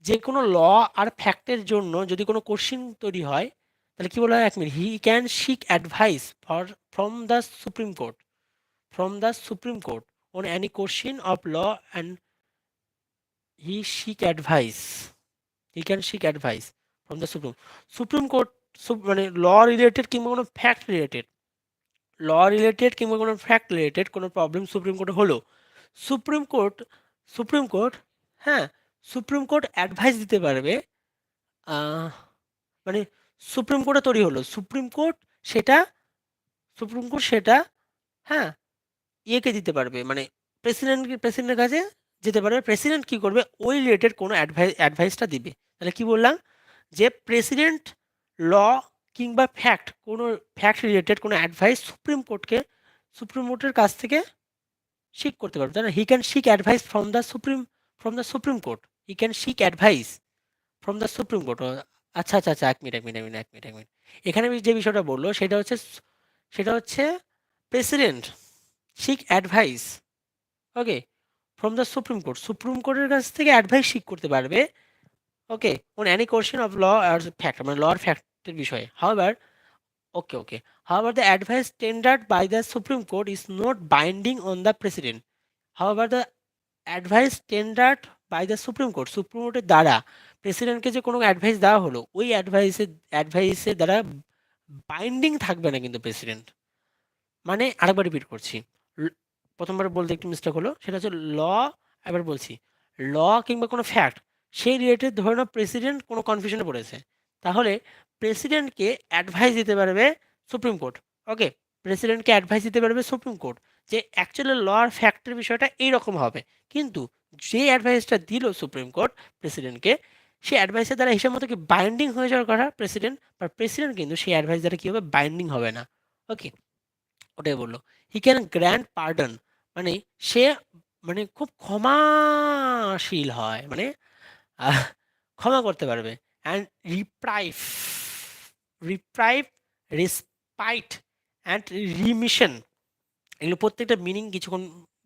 যে কোনো ল আর ফ্যাক্টের জন্য যদি কোনো কোশ্চিন তৈরি হয় তাহলে কি বলা হয়, 1 minute, he can seek advice for from the supreme court, from the supreme court on any question of law and he seek advice, he can seek advice from the supreme, supreme court, মানে law related কিংবা কোনো fact related, ল related কিংবা কোনো fact related কোনো problem supreme কোর্টে হলো, supreme court, supreme court, হ্যাঁ supreme court advice দিতে পারবে, মানে সুপ্রিম কোর্টে তৈরি হলো, সুপ্রিম কোর্ট সেটা, সুপ্রিম কোর্ট সেটা, হ্যাঁ ইয়েকে দিতে পারবে, মানে প্রেসিডেন্টের কাছে যেতে পারবে, প্রেসিডেন্ট কি করবে, ওই রিলেটেড কোনো অ্যাডভাইসটা দিবে। তাহলে কি বললাম, যে প্রেসিডেন্ট ল কিংবা ফ্যাক্ট, কোনো ফ্যাক্ট রিলেটেড কোনো অ্যাডভাইস সুপ্রিম কোর্টকে, সুপ্রিম কোর্টের কাছ থেকে সিক করতে পারবে, তাই না, he can seek advice from the supreme, from the supreme court, he can seek advice from the supreme court. আচ্ছা আচ্ছা আচ্ছা, 1 minute 1 minute 1 minute 1 minute 1 minute, এখানে আমি যে বিষয়টা বললো সেটা হচ্ছে, সেটা হচ্ছে president seek advice, okay, from the supreme court, supreme কোর্টের কাছ থেকে অ্যাডভাইস সিক করতে পারবে, okay, on any question of law or fact, মানে ল আর ফ্যাক্টের বিষয়ে। However, okay okay, however the advice tendered by the supreme court is not binding on the president, however the advice tendered by the supreme court, supreme কোর্টের দ্বারা প্রেসিডেন্টকে যে কোনো advice দেওয়া হলো ওই অ্যাডভাইসের দ্বারা বাইন্ডিং থাকবে না কিন্তু প্রেসিডেন্ট। মানে আরেকবার রিপিট করছি, প্রথমবার বলতে একটু মিস্টেক হলো, সেটা হচ্ছে ল, এবার বলছি, ল কিংবা কোনো ফ্যাক্ট সেই রিলেটেড ধরে নাও প্রেসিডেন্ট কোনো কনফিউশনে পড়েছে, তাহলে প্রেসিডেন্টকে অ্যাডভাইস দিতে পারবে সুপ্রিম কোর্ট, ওকে, প্রেসিডেন্টকে অ্যাডভাইস দিতে পারবে সুপ্রিম কোর্ট যে অ্যাকচুয়ালি ল আর ফ্যাক্টের বিষয়টা এইরকম হবে, কিন্তু যে অ্যাডভাইসটা দিল সুপ্রিম কোর্ট প্রেসিডেন্টকে, সেই অ্যাডভাইসের দ্বারা হিসাব মতো কি বাইন্ডিং হয়ে যাওয়ার কথা প্রেসিডেন্ট, বা প্রেসিডেন্ট কিন্তু সেই অ্যাডভাইস দ্বারা কি হবে, বাইন্ডিং হবে না। ওকে, ওটাই বললো, হি ক্যান গ্র্যান্ড পার্ডন, মানে সে, মানে খুব ক্ষমাশীল হয়, মানে আহ, ক্ষমা করতে পারবে, and reprieve, reprieve, respite and remission, এগুলো প্রত্যেকটা মিনিং কিছুক্ষণ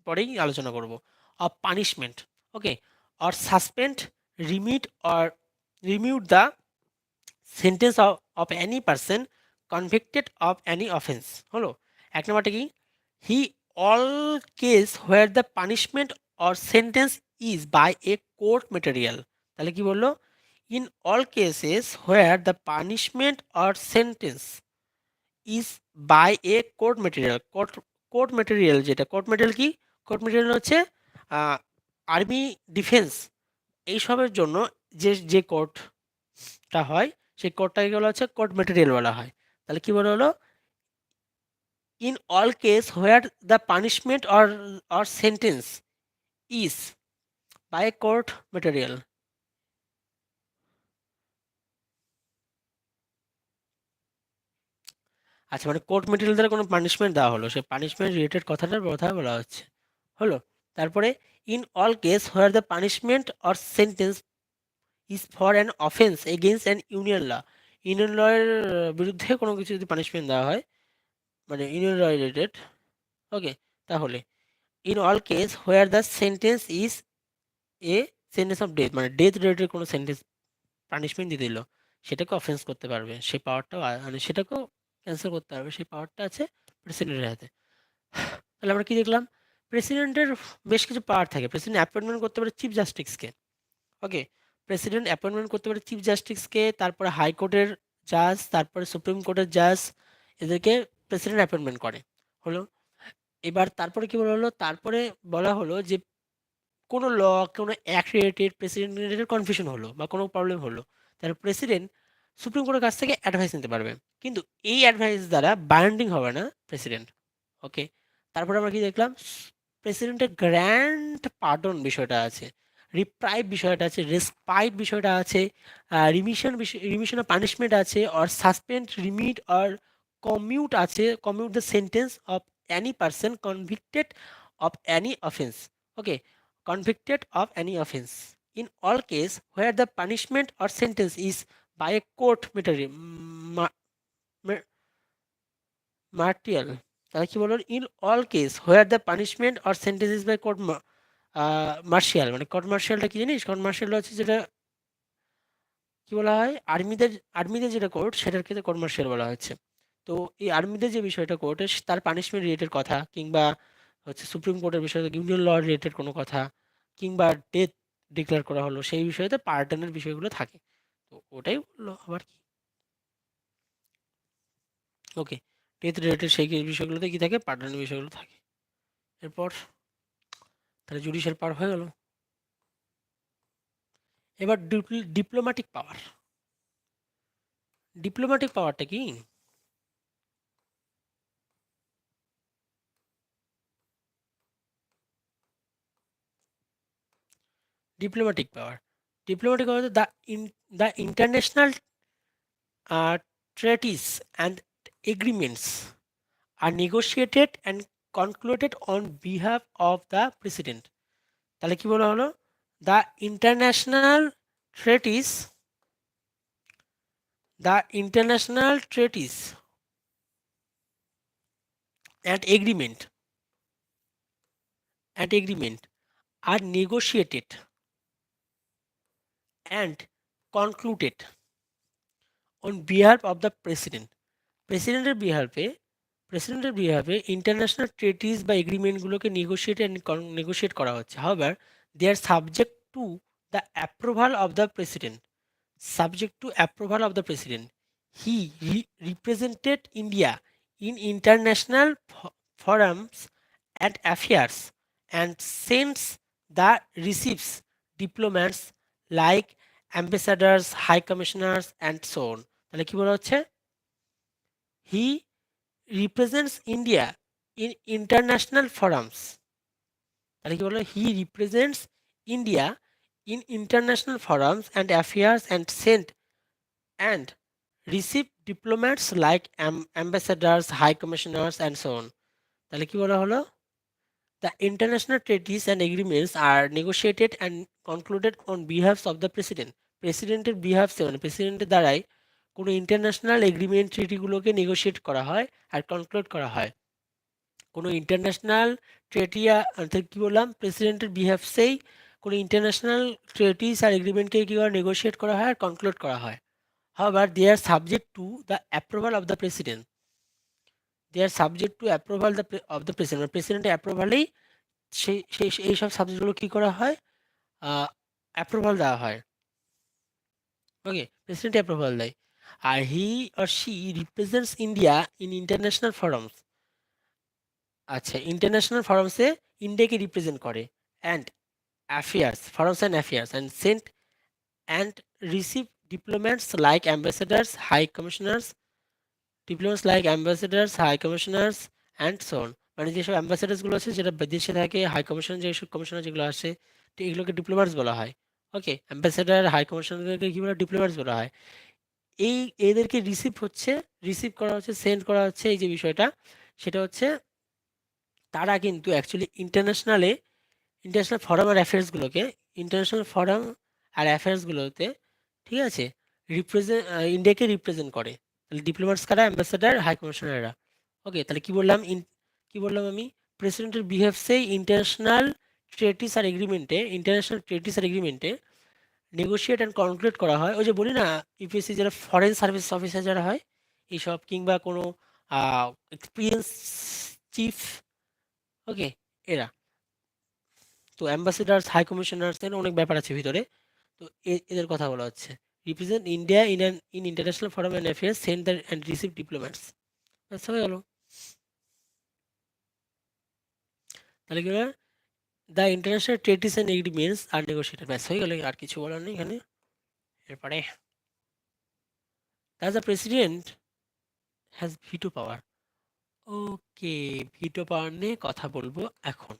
পরেই আলোচনা করব, of punishment, okay, or suspend, remit or commute the sentence of any person convicted of any offence. হলো, 1 নম্বরটা কি, he all case where the punishment or sentence is by a court martial, তাহলে কি বললো, in all cases where the punishment or sentence is by a court martial, court martial, যেটা court material কি, court material হচ্ছে army defence এইসবের জন্য যে কোর্টটা হয় সেই কোর্টটাকে বলা হচ্ছে কোর্ট মেটেরিয়াল বলা হয়। তাহলে কি বলা হলো, in all case where the punishment or sentence is by court martial. আচ্ছা, মানে কোর্ট মেটেরিয়াল দ্বারা কোনো পানিশমেন্ট দেওয়া হলো, সেই পানিশমেন্ট রিলেটেড কথাটার কথা বলা হচ্ছে। হলো। তারপরে in all case where the punishment or sentence is for an offence against an union law, union law এর বিরুদ্ধে কোনো কিছু যদি পানিশমেন্ট দেওয়া হয়, মানে ইউনিয়ন ল রিলেটেড, ওকে, তাহলে in all case where the sentence is a sentence of death, মানে ডেথ রিলেটেড কোনো সেন্টেন্স পানিশমেন্ট দিয়ে দিল, সেটাকে অফেন্স করতে পারবে, সেই পাওয়ারটাও মানে সেটাকেও ক্যান্সেল করতে পারবে, সেই পাওয়ারটা আছে প্রেসিডেন্টের হাতে। তাহলে আমরা কি দেখলাম, প্রেসিডেন্টের বেশ কিছু পাওয়ার থাকে। প্রেসিডেন্ট অ্যাপয়েন্টমেন্ট করতে পারে চিফ জাস্টিসকে, ওকে, প্রেসিডেন্ট অ্যাপয়েন্টমেন্ট করতে পারে চিফ জাস্টিসকে, তারপরে হাইকোর্টের জাজ, তারপরে সুপ্রিম কোর্টের জাজ, এদেরকে প্রেসিডেন্ট অ্যাপয়েন্টমেন্ট করে। হলো। এবার তারপরে কি বলা হলো, তারপরে বলা হলো যে কোনো ল, কোনো act related president related confusion হলো বা কোনো প্রবলেম হলো, তাহলে প্রেসিডেন্ট সুপ্রিম কোর্টের কাছ থেকে অ্যাডভাইস নিতে পারবে, কিন্তু এই অ্যাডভাইস দ্বারা বাইন্ডিং হবে না প্রেসিডেন্ট, ওকে। তারপরে আমরা কি দেখলাম, প্রেসিডেন্টের গ্র্যান্ড পার্ডন বিষয়টা আছে, রিপ্রাইভ বিষয়টা আছে, রেসপাইট বিষয়টা আছে, রিমিশন অফ পানিশমেন্ট আছে, or suspend, remit or commute আছে, commute the sentence of any person convicted of any offence, okay, convicted of any offense in all case where the punishment or sentence is by a court martial। তাহলে কি বলুন, in all case where the punishment or sentence is by court martial, মানে court মার্শিয়ালটা কি জানিস, court Martial হচ্ছে যেটা কি বলা হয়, আর্মিদের আর্মিদের যেটা কোর্ট সেটার ক্ষেত্রে কোর্ট মার্শিয়াল বলা হচ্ছে। তো এই আর্মিদের যে বিষয়টা কোর্টে, তার পানিশমেন্ট রিলেটেড কথা, কিংবা হচ্ছে সুপ্রিম কোর্টের বিষয়ে ইউনিয়ন ল রিলেটেড কোনো কথা, কিংবা ডেথ ডিক্লেয়ার করা হলো, সেই বিষয়তে পার্টনের বিষয়গুলো থাকে। তো ওটাই বললো আবার কি, ওকে, ডেথ রিলেটেড সেই বিষয়গুলোতে কি থাকে, পার্টনের বিষয়গুলো থাকে। এরপর তাহলে জুডিশিয়াল পাওয়ার হয়ে গেল। এবার ডিপ্লোম্যাটিক পাওয়ার। ডিপ্লোম্যাটিক পাওয়ারটা কি, diplomatic power, diplomatic power the international treaties and agreements are negotiated and concluded on behalf of the president। তাহলে কি বলা হলো, the international treaties, the international treaties and agreement are negotiated and concluded on behalf of the president। প্রেসিডেন্টের বিহাফে international ট্রেটিস বা এগ্রিমেন্টগুলোকে negotiate করা হচ্ছে। However they are subject to the approval of the president, subject to approval of the president। He represented India in international forums and affairs and sends the receives diplomats like ambassadors, high commissioners and so on। তাহলে কি বলা হচ্ছে, he represents India in international forums, তাহলে কি বললো, he represents India in international forums and affairs and sent and receive diplomats like ambassadors, high commissioners and so on. তাহলে কি বলা হলো, the international treaties and agreements are negotiated and concluded on behalfs of the president. প্রেসিডেন্টের বিহাফসে, মানে প্রেসিডেন্টের দ্বারাই কোনো ইন্টারন্যাশনাল এগ্রিমেন্ট ট্রিটিগুলোকে নেগোশিয়েট করা হয় আর কনক্লুড করা হয়। কোনো ইন্টারন্যাশনাল ট্রেটিয়া অর্থাৎ কী বললাম, প্রেসিডেন্টের বিহাফসেই কোনো ইন্টারন্যাশনাল ট্রেটিস আর এগ্রিমেন্টকে কী করে নেগোশিয়েট করা হয় আর কনক্লুড করা হয়। However, they are subject to the approval of the president. They are subject to approval of the president। প্রেসিডেন্টের অ্যাপ্রুভালেই এই সব সাবজেক্টগুলো কী করা হয়, অ্যাপ্রুভাল দেওয়া হয়, ওকে, প্রেসিডেন্ট অ্যাপ্রুভাল দেয়। আর he or she represents India in international forums, আচ্ছা, ইন্টারন্যাশনাল ফোরামসে ইন্ডিয়াকে রিপ্রেজেন্ট করে, and affairs, and sent and receive diplomats like ambassadors, high commissioners, and so on. মানে যেসব অ্যাম্বাসেডার্স গুলো আছে যেটা বিদেশে থাকে, হাই কমিশন যেসব কমিশনার যেগুলো আসে, তো এগুলোকে ডিপ্লোম্যাটস বলা হয়। ওকে, অ্যাম্বাসেডার হাই কমিশনারদেরকে কি বলে? ডিপ্লোম্যাটস বলা হয়। এই এদেরকে রিসিভ করা হচ্ছে, সেন্ড করা হচ্ছে, এই যে বিষয়টা সেটা হচ্ছে তারা কিন্তু actually international from R অ্যাফেয়ার্সগুলোকে international from আর অ্যাফেয়ার্সগুলোতে, ঠিক আছে, ইন্ডিয়াকে রিপ্রেজেন্ট করে। তাহলে ডিপ্লোম্যাটস কারা? Ambassador, high কমিশনাররা। ওকে, তাহলে কি বললাম আমি? প্রেসিডেন্টের বিহেভসে ইন্টারন্যাশনাল ট্রেটিস আর এগ্রিমেন্টে নেগোশিয়েট অ্যান্ড কনক্লুড করা হয়। ওই যে বলি না, ইউপিএসসি যারা ফরেন সার্ভিস অফিসার যারা হয় এইসব, কিংবা কোনো এক্সপিরিয়েন্স চিফ, ওকে, এরা তো অ্যাম্বাসেডার্স, হাই কমিশনার্স, এর অনেক ব্যাপার আছে ভিতরে। তো এদের কথা বলা হচ্ছে। Represent India in international forum and affairs, send and receive diplomats. ব্যাস হয়ে গেল। তাহলে কি হবে? The international treaties and agreements are negotiated. ব্যাস হয়ে গেল, আর কিছু বলার নেই এখানে। এরপরে the president has veto power. Okay, veto power নিয়ে কথা বলবো এখন।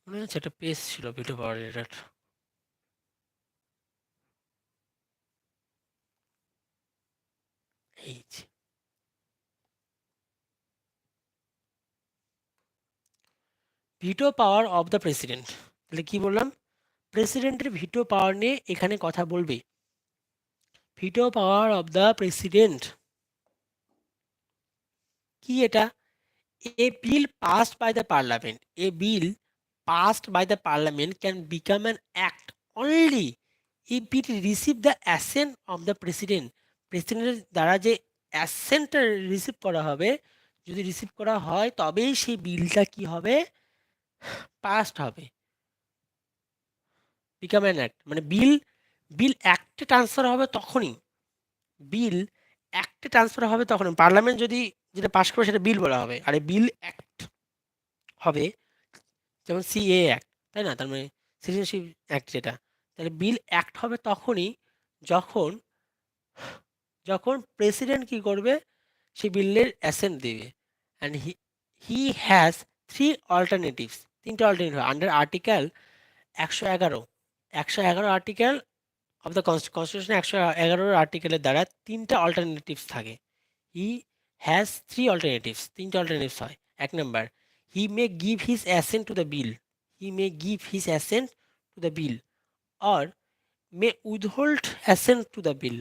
মনে হচ্ছে একটা পেজ ছিল ভিটো পাওয়ার রিলেটেড। এই যে ভিটো পাওয়ার অফ দ্য প্রেসিডেন্ট। তাহলে কি বললাম? প্রেসিডেন্টের ভিটো পাওয়ার নিয়ে এখানে কথা বলবে। ভিটো পাওয়ার অফ দ্য প্রেসিডেন্ট কি এটা? A bill passed by the parliament. A bill passed by the parliament can become an act only if it receive the assent of the president. প্রেসিডেন্টের দ্বারা যে অ্যাসেন্টটা রিসিভ করা হবে, যদি রিসিভ করা হয় তবেই সেই বিলটা কি হবে? পাস্ট হবে। বিকাম অ্যান অ্যাক্ট মানে বিল অ্যাক্টে ট্রান্সফার হবে তখনই। বিল অ্যাক্টে ট্রান্সফার হবে তখনই। পার্লামেন্ট যদি যেটা পাস করবে সেটা বিল বলা হবে, আর বিল অ্যাক্ট হবে, যেমন সিএ অ্যাক্ট, তাই না? তার মানে সিটিজেনশিপ অ্যাক্ট যেটা। তাহলে বিল অ্যাক্ট হবে তখনই যখন যখন প্রেসিডেন্ট কি করবে? সেই বিলের অ্যাসেন্ট দিবে। And he has three alternatives. তিনটা alternative under article 111। 111 article of the constitution, 111 আর্টিকেলের দ্বারা তিনটা অল্টারনেটিভস থাকে। হি হ্যাজ থ্রি অল্টারনেটিভস, তিনটা অল্টারনেটিভস হয়। 1 number, he may give his assent to the bill. He may give his assent to the bill or may withhold assent to the bill.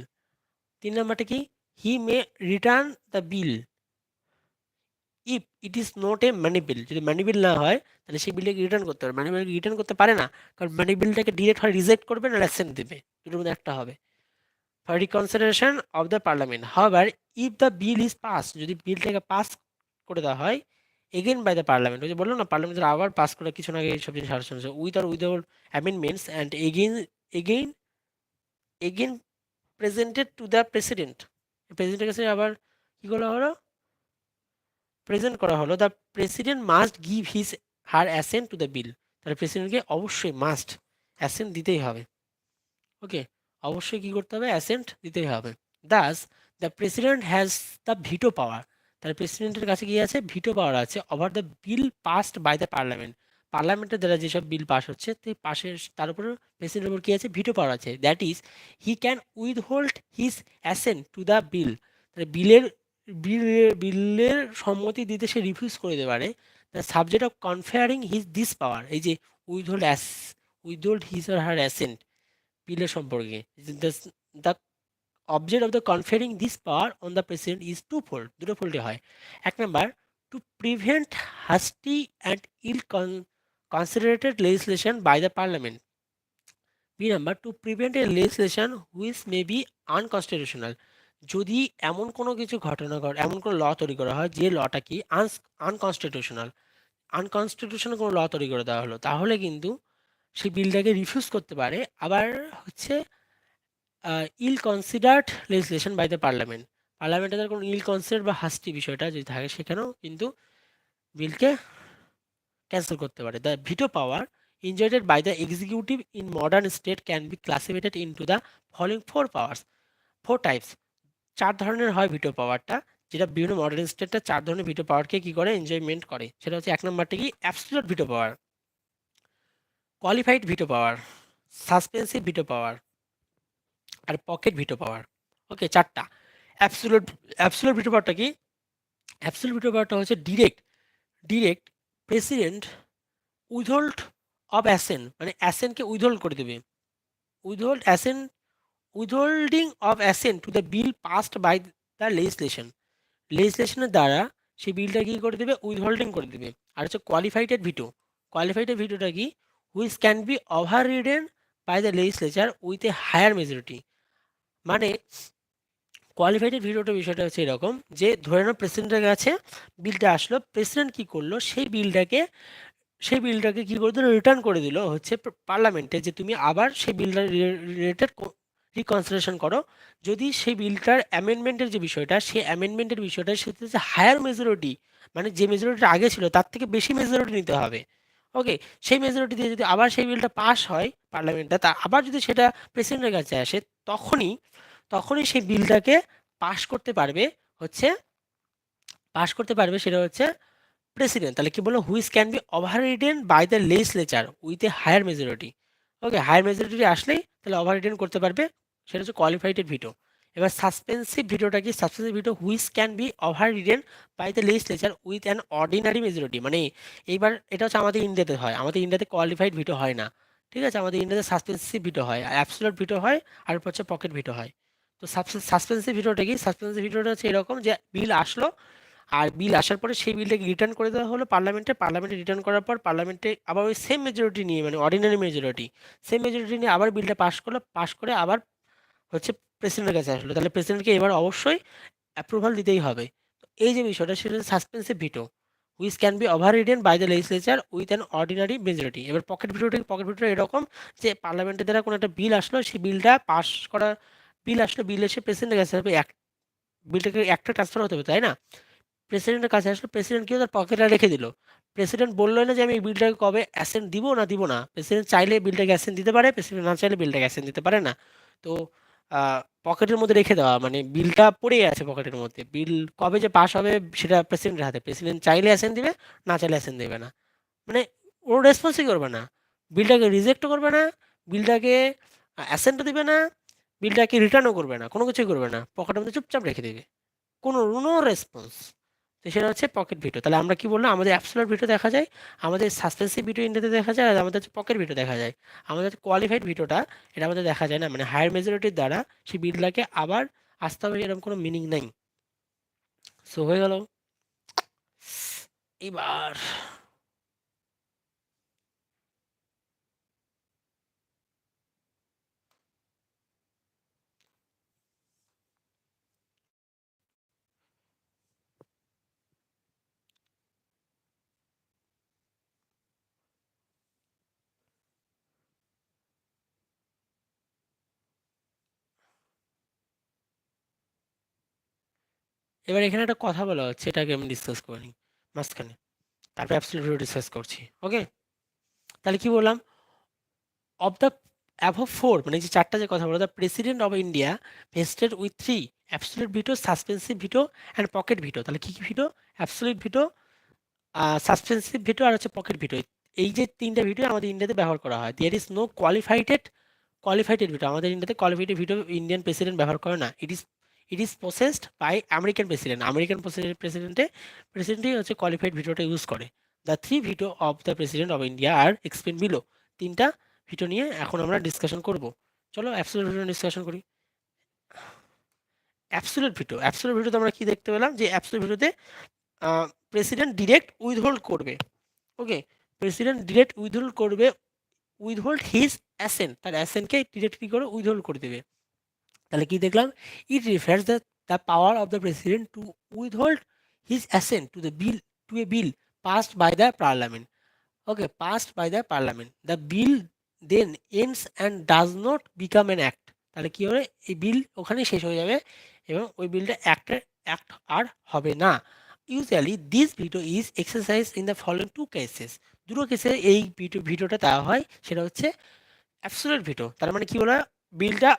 3 নাম্বারটা কি? He may return the bill if it is not A money বিল। যদি মানি বিল না হয় তাহলে সেই বিলটাকে return করতে পারে। মানি বিল return করতে পারে না, কারণ মানি বিলটাকে ডিরেক্ট হয় রিজেক্ট করবে না অ্যাসেন্ট দেবে, দুটোর মধ্যে একটা হবে। For reconsideration of the parliament, however if the bill is pass, যদি বিলটাকে পাস করে দেওয়া হয় এগেন বাই দ্য পার্লামেন্ট, ওই যে বললাম না পার্লামেন্ট আবার পাস করে কিছু না, এইসব জিনিস আলোচনা হচ্ছে, with or without amendments and again again presented to the president. প্রেসিডেন্টের কাছে আবার কি করা হলো? প্রেজেন্ট করা হলো। The president must give his her assent to the bill. তাহলে প্রেসিডেন্টকে অবশ্যই মাস্ট অ্যাসেন্ট দিতেই হবে। ওকে, অবশ্যই কি করতে হবে? অ্যাসেন্ট দিতেই হবে। Thus the president has the veto power. তাহলে প্রেসিডেন্টের কাছে কি আছে? ভিটো পাওয়ার আছে over the bill passed by the parliament. পার্লামেন্টের দ্বারা যেসব বিল পাস হচ্ছে পাশের তার উপর প্রেসিডেন্টের উপর কি আছে? ভিটো পাওয়ার আছে। That is he can withhold his assent to the bill. তাহলে বিলের সম্মতি দিতে সে রিফিউজ করে দিতে পারে। The subject of conferring his this power, এই যে withhold his or her assent বিলের সম্পর্কে, the object of the conferring this power on the president is twofold, দুটো ফোল্ডে হয়। 1 number, to prevent hasty and ill considered legislation by the parliament. B number, to prevent A legislation which may be unconstitutional, যদি এমন কোনো কিছু ঘটনা এমন কোনো ল তৈরি করা হয় যে লটা কি আনকনস্টিটিউশনাল, আনকনস্টিটিউশনাল কোনো ল তৈরি করে দেওয়া হলো, তাহলে কিন্তু সেই বিলটাকে রিফিউজ করতে পারে। আবার হচ্ছে ill considered legislation by the parliament, পার্লামেন্টে তার কোনো ইল কনসিডার বা হাস্টি বিষয়টা যদি থাকে সেখানেও কিন্তু বিলকে ক্যান্সেল করতে পারে। The veto power enjoyed by the executive in modern state can be classified into the following four powers, four types। চার ধরনের হয় ভিটো পাওয়ারটা, যেটা বিভিন্ন মডার্ন স্টেটটা চার ধরনের ভিটো পাওয়ারকে কি করে এনজয়মেন্ট করে। সেটা হচ্ছে এক নম্বরটা কি অ্যাবসলিউট ভিটো পাওয়ার, কোয়ালিফাইড ভিটো পাওয়ার, সাসপেন্সিভ ভিটো পাওয়ার আর পকেট ভিটো পাওয়ার। ওকে, চারটা। অ্যাবসলিউট অ্যাবসলিউট ভিটো পাওয়ারটা কি? অ্যাবসলিউট ভিটো পাওয়ারটা হচ্ছে direct president withhold of assent, মানে অ্যাসেন্টকে উইথহোল্ড করে দেবে। Withhold assent, withholding of assent to the bill passed by the legislation, লেজিসলেশনের দ্বারা সেই বিলটা কি করে দেবে? উইথহোল্ডিং করে দেবে। আর হচ্ছে কোয়ালিফাইড ভিটো, কোয়ালিফাইড ভিটোটা কি? Which can be overridden by the legislature with a higher majority. মানে কোয়ালিফাইড ভিটোটা বিষয়টা হচ্ছে এরকম যে ধরে নাও প্রেসিডেন্টের কাছে বিলটা আসলো, প্রেসিডেন্ট কি করলো? সেই বিলটাকে কি করে দিল? রিটার্ন করে দিল হচ্ছে পার্লামেন্টে, যে তুমি আবার সেই বিলটা রিলেটেড রিকনসিডারেশন করো। যদি সেই বিলটার অ্যামেন্ডমেন্টের যে বিষয়টা, সেই অ্যামেন্ডমেন্টের বিষয়টা সেটা হচ্ছে হায়ার মেজরিটি, মানে যে মেজরিটি আগে ছিল তার থেকে বেশি মেজরিটি নিতে হবে। ওকে, সেই মেজরিটি দিয়ে যদি আবার সেই বিলটা পাস হয় পার্লামেন্টে, তা আবার যদি সেটা প্রেসিডেন্টের কাছে আসে, তখনই তখনই সেই বিলটাকে পাস করতে পারবে হচ্ছে, সেটা হচ্ছে প্রেসিডেন্ট। তাহলে কি বললো? Which can be overridden by the legislature with a higher majority. Okay, higher majority আসলেই তাহলে ওভাররিডেন করতে পারবে, সেটা হচ্ছে কোয়ালিফাইড ভিটো। এবার সাসপেন্সিভ ভিটোটা কি? Suspensive veto which can be overridden by the legislature with an ordinary majority. মানে এইবার এটা হচ্ছে আমাদের ইন্ডিয়াতে হয়, আমাদের ইন্ডিয়াতে কোয়ালিফাইড ভিটো হয় না, ঠিক আছে? আমাদের ইন্ডিয়াতে সাসপেন্সিভ ভিটো হয়, অ্যাবসলিউট ভিটো হয়, আর হচ্ছে পকেট ভিটো হয়। তো সাসপেন্সিভ ভিটোটা কি? সাসপেন্সিভ ভিটোটা হচ্ছে এরকম যে বিল আসলো, আর বিল আসার পরে সেই বিলটাকে রিটার্ন করে দেওয়া হলো পার্লামেন্টে রিটার্ন করার পর পার্লামেন্টে আবার ওই সেম মেজরিটি নিয়ে, মানে অর্ডিনারি মেজরিটি, সেম মেজরিটি নিয়ে আবার বিলটা পাস করলো, পাস করে আবার হচ্ছে প্রেসিডেন্টের কাছে আসলো, তাহলে প্রেসিডেন্টকে এবার অবশ্যই অ্যাপ্রুভাল দিতেই হবে। তো এই যে বিষয়টা সেটা suspensive veto which can be overridden by the legislature with an ordinary majority. এবার পকেট ভিটোটা এরকম যে পার্লামেন্টের দ্বারা কোনো একটা বিল আসলো, সেই বিলটা পাস করা, বিল এসে প্রেসিডেন্টের কাছে আসবে, বিলটাকে একটা ট্রান্সফার হতে হবে, তাই না? প্রেসিডেন্টের কাছে আসলো, প্রেসিডেন্ট কেউ তার পকেটে রেখে দিল। প্রেসিডেন্ট বললো না যে আমি এই বিলটাকে কবে অ্যাসেন্ট দিব না। প্রেসিডেন্ট চাইলে বিলটাকে অ্যাসেন্ট দিতে পারে, প্রেসিডেন্ট না চাইলে বিলটাকে অ্যাসেন্ট দিতে পারে না। তো পকেটের মধ্যে রেখে দেওয়া মানে বিলটা পড়ে আছে পকেটের মধ্যে, বিল কবে যে পাস হবে সেটা প্রেসিডেন্টের হাতে, প্রেসিডেন্ট চাইলে অ্যাসেন্ট দিবে, না চাইলে অ্যাসেন্ট দেবে না। মানে ওর রেসপন্সই করবে না, বিলটাকে রিজেক্টও করবে না, বিলটাকে অ্যাসেন্টও দিবে না, বিলটাকে রিটার্নও করবে না, কোনো কিছুই করবে না, পকেটের মধ্যে চুপচাপ রেখে দেবে, কোনো নো রেসপন্স। তো সেটা হচ্ছে পকেট ভিডিও। তাহলে আমরা কি বললাম? আমাদের অ্যাবসলিউট ভিডিও দেখা যায়, আমাদের সাসপেন্সিভ ভিডিও ইন্ডিয়াতে দেখা যায়, আর আমাদের পকেট ভিডিও দেখা যায়। আমাদের কোয়ালিফাইড ভিডিওটা এটা আমাদের দেখা যায় না, মানে হায়ার মেজরিটির দ্বারা সেই বিলটাকে আবার আসতে হবে, এরকম কোনো মিনিং নাই। সো হয়ে গেল। এবার এখানে একটা কথা বলা হচ্ছে, এটাকে আমি ডিসকাস করি মাঝখানে, তারপর অ্যাবসলিউট ভিডিও ডিসকাস করছি। ওকে, তাহলে কি বললাম? অফ দ্য অ্যাভভ ফোর, মানে যে চারটা যে কথা বলো, the president of India vested with three absolute veto, suspensive veto and pocket veto. তাহলে কি কি ভিটো? অ্যাবসলিউট ভিটো, সাসপেন্সিভ ভিটো আর হচ্ছে পকেট ভিটো। এই যে তিনটা ভিডিও আমাদের ইন্ডিয়াতে ব্যবহার করা হয়। There is no qualified veto, আমাদের ইন্ডিয়াতে কোয়ালিফাইড ভিটো ইন্ডিয়ান প্রেসিডেন্ট ব্যবহার করে না। It is processed by American president, প্রেসিডেন্টই হচ্ছে কোয়ালিফাইড ভিটোটা ইউজ করে। The three veto of the president of India are explain below. তিনটা ভিটো নিয়ে এখন আমরা ডিসকাশন করব। চলো অ্যাবসলিউট ভিটো ডিসকাশন করি। অ্যাবসলিউট ভিটোতে আমরা কি দেখতে পেলাম? যে অ্যাবসলিউট ভিটোতে প্রেসিডেন্ট ডিরেক্ট উইথহোল্ড করবে। ওকে, প্রেসিডেন্ট ডিরেক্ট উইথহোল্ড করবে, উইথহোল্ড হিজ অ্যাসেন্ট, তার অ্যাসেন্টকে ডিরেক্ট কি করে উইথহোল্ড করে দেবে। তাহলে কি দেখলাম? It refers the the power of the president to withhold his assent to the bill to a bill passed by the parliament. Okay, passed by the parliament. The bill then ends and does not become an act. তাহলে কি হবে, এই বিল ওখানে শেষ হয়ে যাবে এবং ওই বিলটা অ্যাক্ট আর হবে না। Usually this veto is exercise in the following two cases. দুটো কেসে এই ভিটোটা দেওয়া হয়, সেটা হচ্ছে অ্যাবসোলিউট ভিটো। তার মানে কি বলা, বিলটা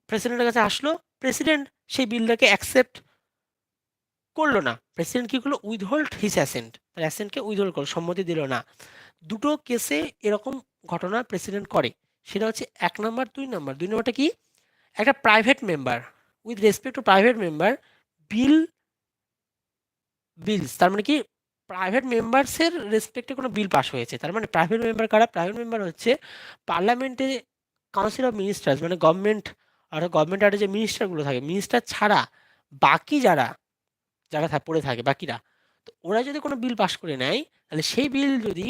প্রেসিডেন্টের কাছে আসলো, প্রেসিডেন্ট সেই বিলটাকে অ্যাকসেপ্ট করলো না, প্রেসিডেন্ট কি করলো, উইথহোল্ড হিস অ্যাসেন্ট, তার অ্যাসেন্টকে উইথহোল্ড করলো, সম্মতি দিল না। দুটো কেসে এরকম ঘটনা প্রেসিডেন্ট করে, সেটা হচ্ছে 1 নম্বর 2 নম্বর। 2 নম্বরটা কি, একটা private member with respect to private member bill bills, তার মানে কি প্রাইভেট মেম্বার্সের রেসপেক্টে কোনো বিল পাস হয়েছে। তার মানে প্রাইভেট মেম্বার কারা, প্রাইভেট মেম্বার হচ্ছে পার্লামেন্টে কাউন্সিল অফ মিনিস্টার্স, মানে গভর্নমেন্ট আর গভর্নমেন্ট আরে যে মিনিস্টারগুলো থাকে, মিনিস্টার ছাড়া বাকি যারা যারা পড়ে থাকে বাকিরা, তো ওরা যদি কোনো বিল পাস করে নেয়, তাহলে সেই বিল যদি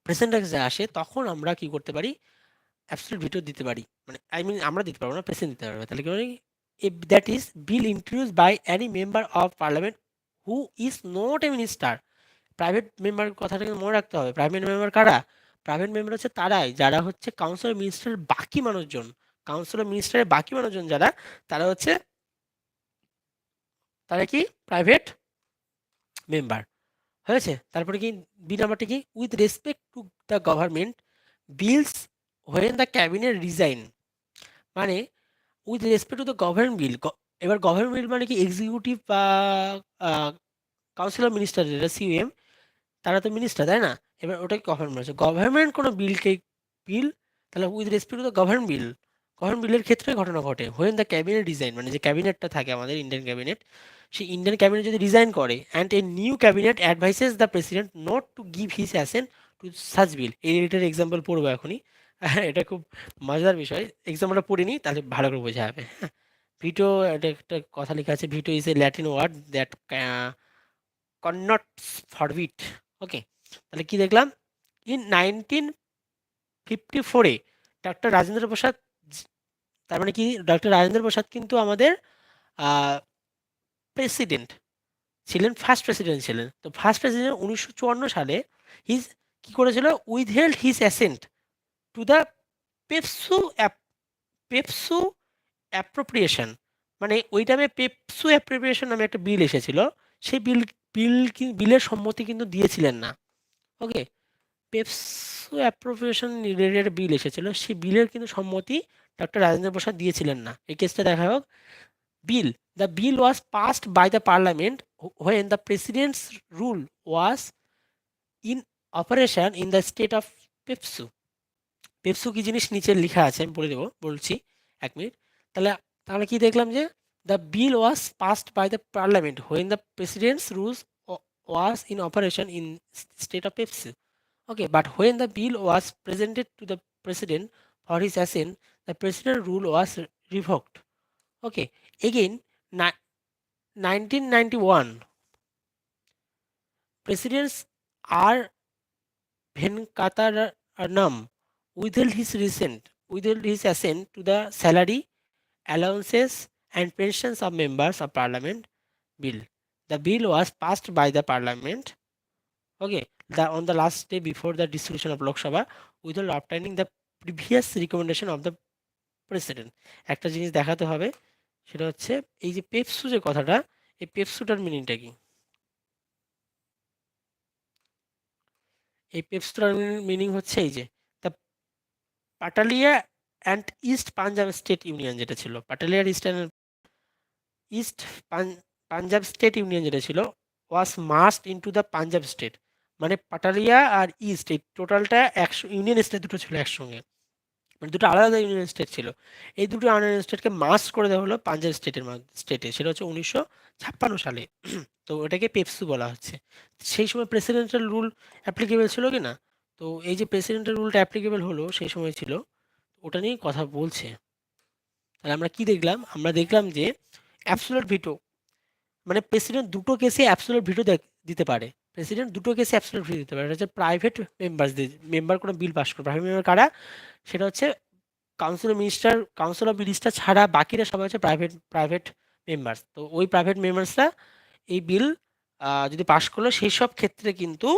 প্রেসিডেন্টের কাছে আসে, তখন আমরা কি করতে পারি, অ্যাবসলিউট ভিটো দিতে পারি। মানে আই মিন আমরা দিতে পারবো না, প্রেসিডেন্ট দিতে পারবে। তাহলে কি বলি, if that is bill introduced by any member of parliament who is not a minister। Private member কথাটাকে মনে রাখতে হবে। প্রাইভেট মেম্বার কারা, প্রাইভেট মেম্বার হচ্ছে তারাই যারা হচ্ছে কাউন্সিল অফ মিনিস্টারের বাকি মানুষজন, কাউন্সিল অফ মিনিস্টারের বাকি মানুষজন যারা, তারা হচ্ছে তারা কি প্রাইভেট মেম্বার হয়েছে। তারপরে কি বি নাম্বারটা কি, with respect to the government bills when the cabinet resign, মানে with respect to the government bill. এবার গভর্নমেন্ট মানে কি, এক্সিকিউটিভ বা কাউন্সিল অফ মিনিস্টার যেটা সিএম, তারা তো মিনিস্টার, তাই না? এবার ওটাকে গভর্নমেন্ট আছে, গভর্নমেন্ট কোনো বিল, তাহলে with respect to the government বিলের ক্ষেত্রে ঘটনা ঘটে হোয়েন দ্য ক্যাবিনেট রিজাইন, মানে যে ক্যাবিনেটটা থাকে আমাদের ইন্ডিয়ান ক্যাবিনেট, সেই ইন্ডিয়ান ক্যাবিনেট যদি রিজাইন করে and a new cabinet advises the president not to give his assent to such bill. এটার এক্সাম্পল পড়বো এখনই। এটা খুব মজাদার বিষয়, এক্সাম্পলটা পড়ে নিই তাহলে ভালো করে বোঝা যাবে। ভিটো, এটা একটা কথা লেখা আছে, veto is a Latin word that connotes forbid. Okay, তাহলে কি দেখলাম, ইন 1954-এ ডক্টর রাজেন্দ্র প্রসাদ, তার মানে কি ডক্টর রাজেন্দ্র প্রসাদ কিন্তু আমাদের প্রেসিডেন্ট ছিলেন, ফার্স্ট প্রেসিডেন্ট ছিলেন। তো ফার্স্ট প্রেসিডেন্ট 1954 সালে হিজ কি করেছিল, withheld his assent to the PEPSU PEPSU appropriation, মানে ওই টাইমে পেপসু অ্যাপ্রোপ্রিয়েশন নামে একটা বিল এসেছিল, সেই বিলের সম্মতি কিন্তু দিয়েছিলেন না। ওকে, পেপসু অ্যাপ্রোপ্রিয়েশন রিলেটেড বিল এসেছিল, সেই বিলের কিন্তু সম্মতি ডক্টর রাজেন্দ্র প্রসাদ দিয়েছিলেন না। এই কেসটা দেখা হোক, বিল, the bill was passed by the parliament when the president's rule was in operation in the state of PEPSU. PEPSU কি জিনিস নিচে লেখা আছে, আমি বলে দেবো, বলছি 1 মিনিট। তাহলে তাহলে কি দেখলাম যে the bill was passed by the parliament when the president's rules was in operation in state of PEPSU. Okay, but when the bill was presented to the president for his assent, the president rule was revoked. Okay, again, 1991, President R. Venkataranam withheld his assent to the salary, allowances, and pensions of members of parliament bill. The bill was passed by the parliament, okay, on the last day before the dissolution of Lok Sabha, without obtaining the previous recommendation of the president. একটা জিনিস দেখাতে হবে, সেটা হচ্ছে এই যে পেপসু যে কথাটা, এই পেপসুটার মিনিংটা কি, এই পেপসুটার মিনিং হচ্ছে এই যে the Patiala and east Punjab state union যেটা ছিল, পাটালিয়ার ইস্ট পাঞ্জাব স্টেট ইউনিয়ন যেটা ছিল, was merged into the Punjab state. মানে পাটালিয়া আর ইস্ট এই টোটালটা ইউনিয়ন স্টেট দুটো ছিল একসঙ্গে, মানে দুটো আলাদা আলাদা ইউনিয়ন স্টেট ছিল। এই দুটো ইউনিয়ন স্টেটকে মার্জ করে দেওয়া হলো পাঞ্জাব স্টেটে, সেটা হচ্ছে 1956 সালে। তো ওটাকে পেপসু বলা হচ্ছে। সেই সময় প্রেসিডেন্টাল রুল অ্যাপ্লিকেবল ছিল কি না, তো এই যে প্রেসিডেন্টাল রুলটা অ্যাপ্লিকেবল হলো সেই সময় ছিল, ওটা নিয়ে কথা বলছে। তাহলে আমরা কি দেখলাম, আমরা দেখলাম যে অ্যাবসোলিউট ভিটো, মানে প্রেসিডেন্ট দুটো কেসে অ্যাবসোলিউট ভিটো দিতে পারে, প্রেসিডেন্ট দুটো কেসে অ্যাবসোলিউট ভিটো দিতে পারে। এটা হচ্ছে প্রাইভেট মেম্বার কোনো বিল পাস করে, প্রাইভেট মেম্বার কারা, সেটা হচ্ছে কাউন্সিল অফ মিনিস্টার ছাড়া বাকিরা সবাই হচ্ছে প্রাইভেট মেম্বার্স। তো ওই প্রাইভেট মেম্বার্সরা এই বিল যদি পাশ করলো সেই সব ক্ষেত্রে কিন্তু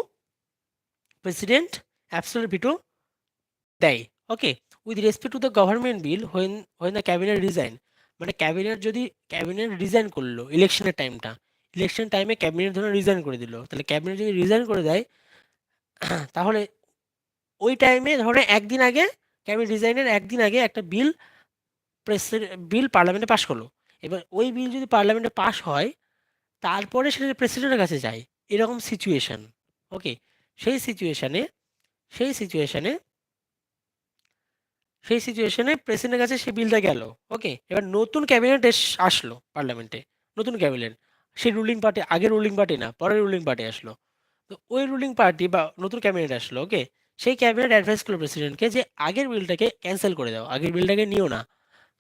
প্রেসিডেন্ট অ্যাবসলিউট ভিটো দেয়। Okay, with respect to the government bill when the cabinet resign, মানে ক্যাবিনেট রিজাইন করলো ইলেকশন টাইমে ক্যাবিনেট ধরুন রিজাইন করে দিল, তাহলে ক্যাবিনেট যদি রিজাইন করে দেয় তাহলে ওই টাইমে ধরুন একদিন আগে, ক্যাবিনেট রিজাইনের একদিন আগে একটা বিল পার্লামেন্টে পাশ করলো। এবার ওই বিল যদি পার্লামেন্টে পাশ হয় তারপরে সেটা প্রেসিডেন্টের কাছে যায়, এরকম সিচুয়েশন। ওকে, সেই সিচুয়েশনে সেই সিচুয়েশনে সেই সিচুয়েশনে প্রেসিডেন্টের কাছে সেই বিলটা গেল। ওকে, এবার নতুন ক্যাবিনেট আসলো পার্লামেন্টে, নতুন ক্যাবিনেট, সেই রুলিং পার্টি, আগের রুলিং পার্টি না, পরের রুলিং পার্টি আসলো। তো ওই রুলিং পার্টি বা নতুন ক্যাবিনেট আসলো। ওকে, সেই ক্যাবিনেট অ্যাডভাইস করলো প্রেসিডেন্টকে যে আগের বিলটাকে ক্যান্সেল করে দাও, আগের বিলটাকে নিও না।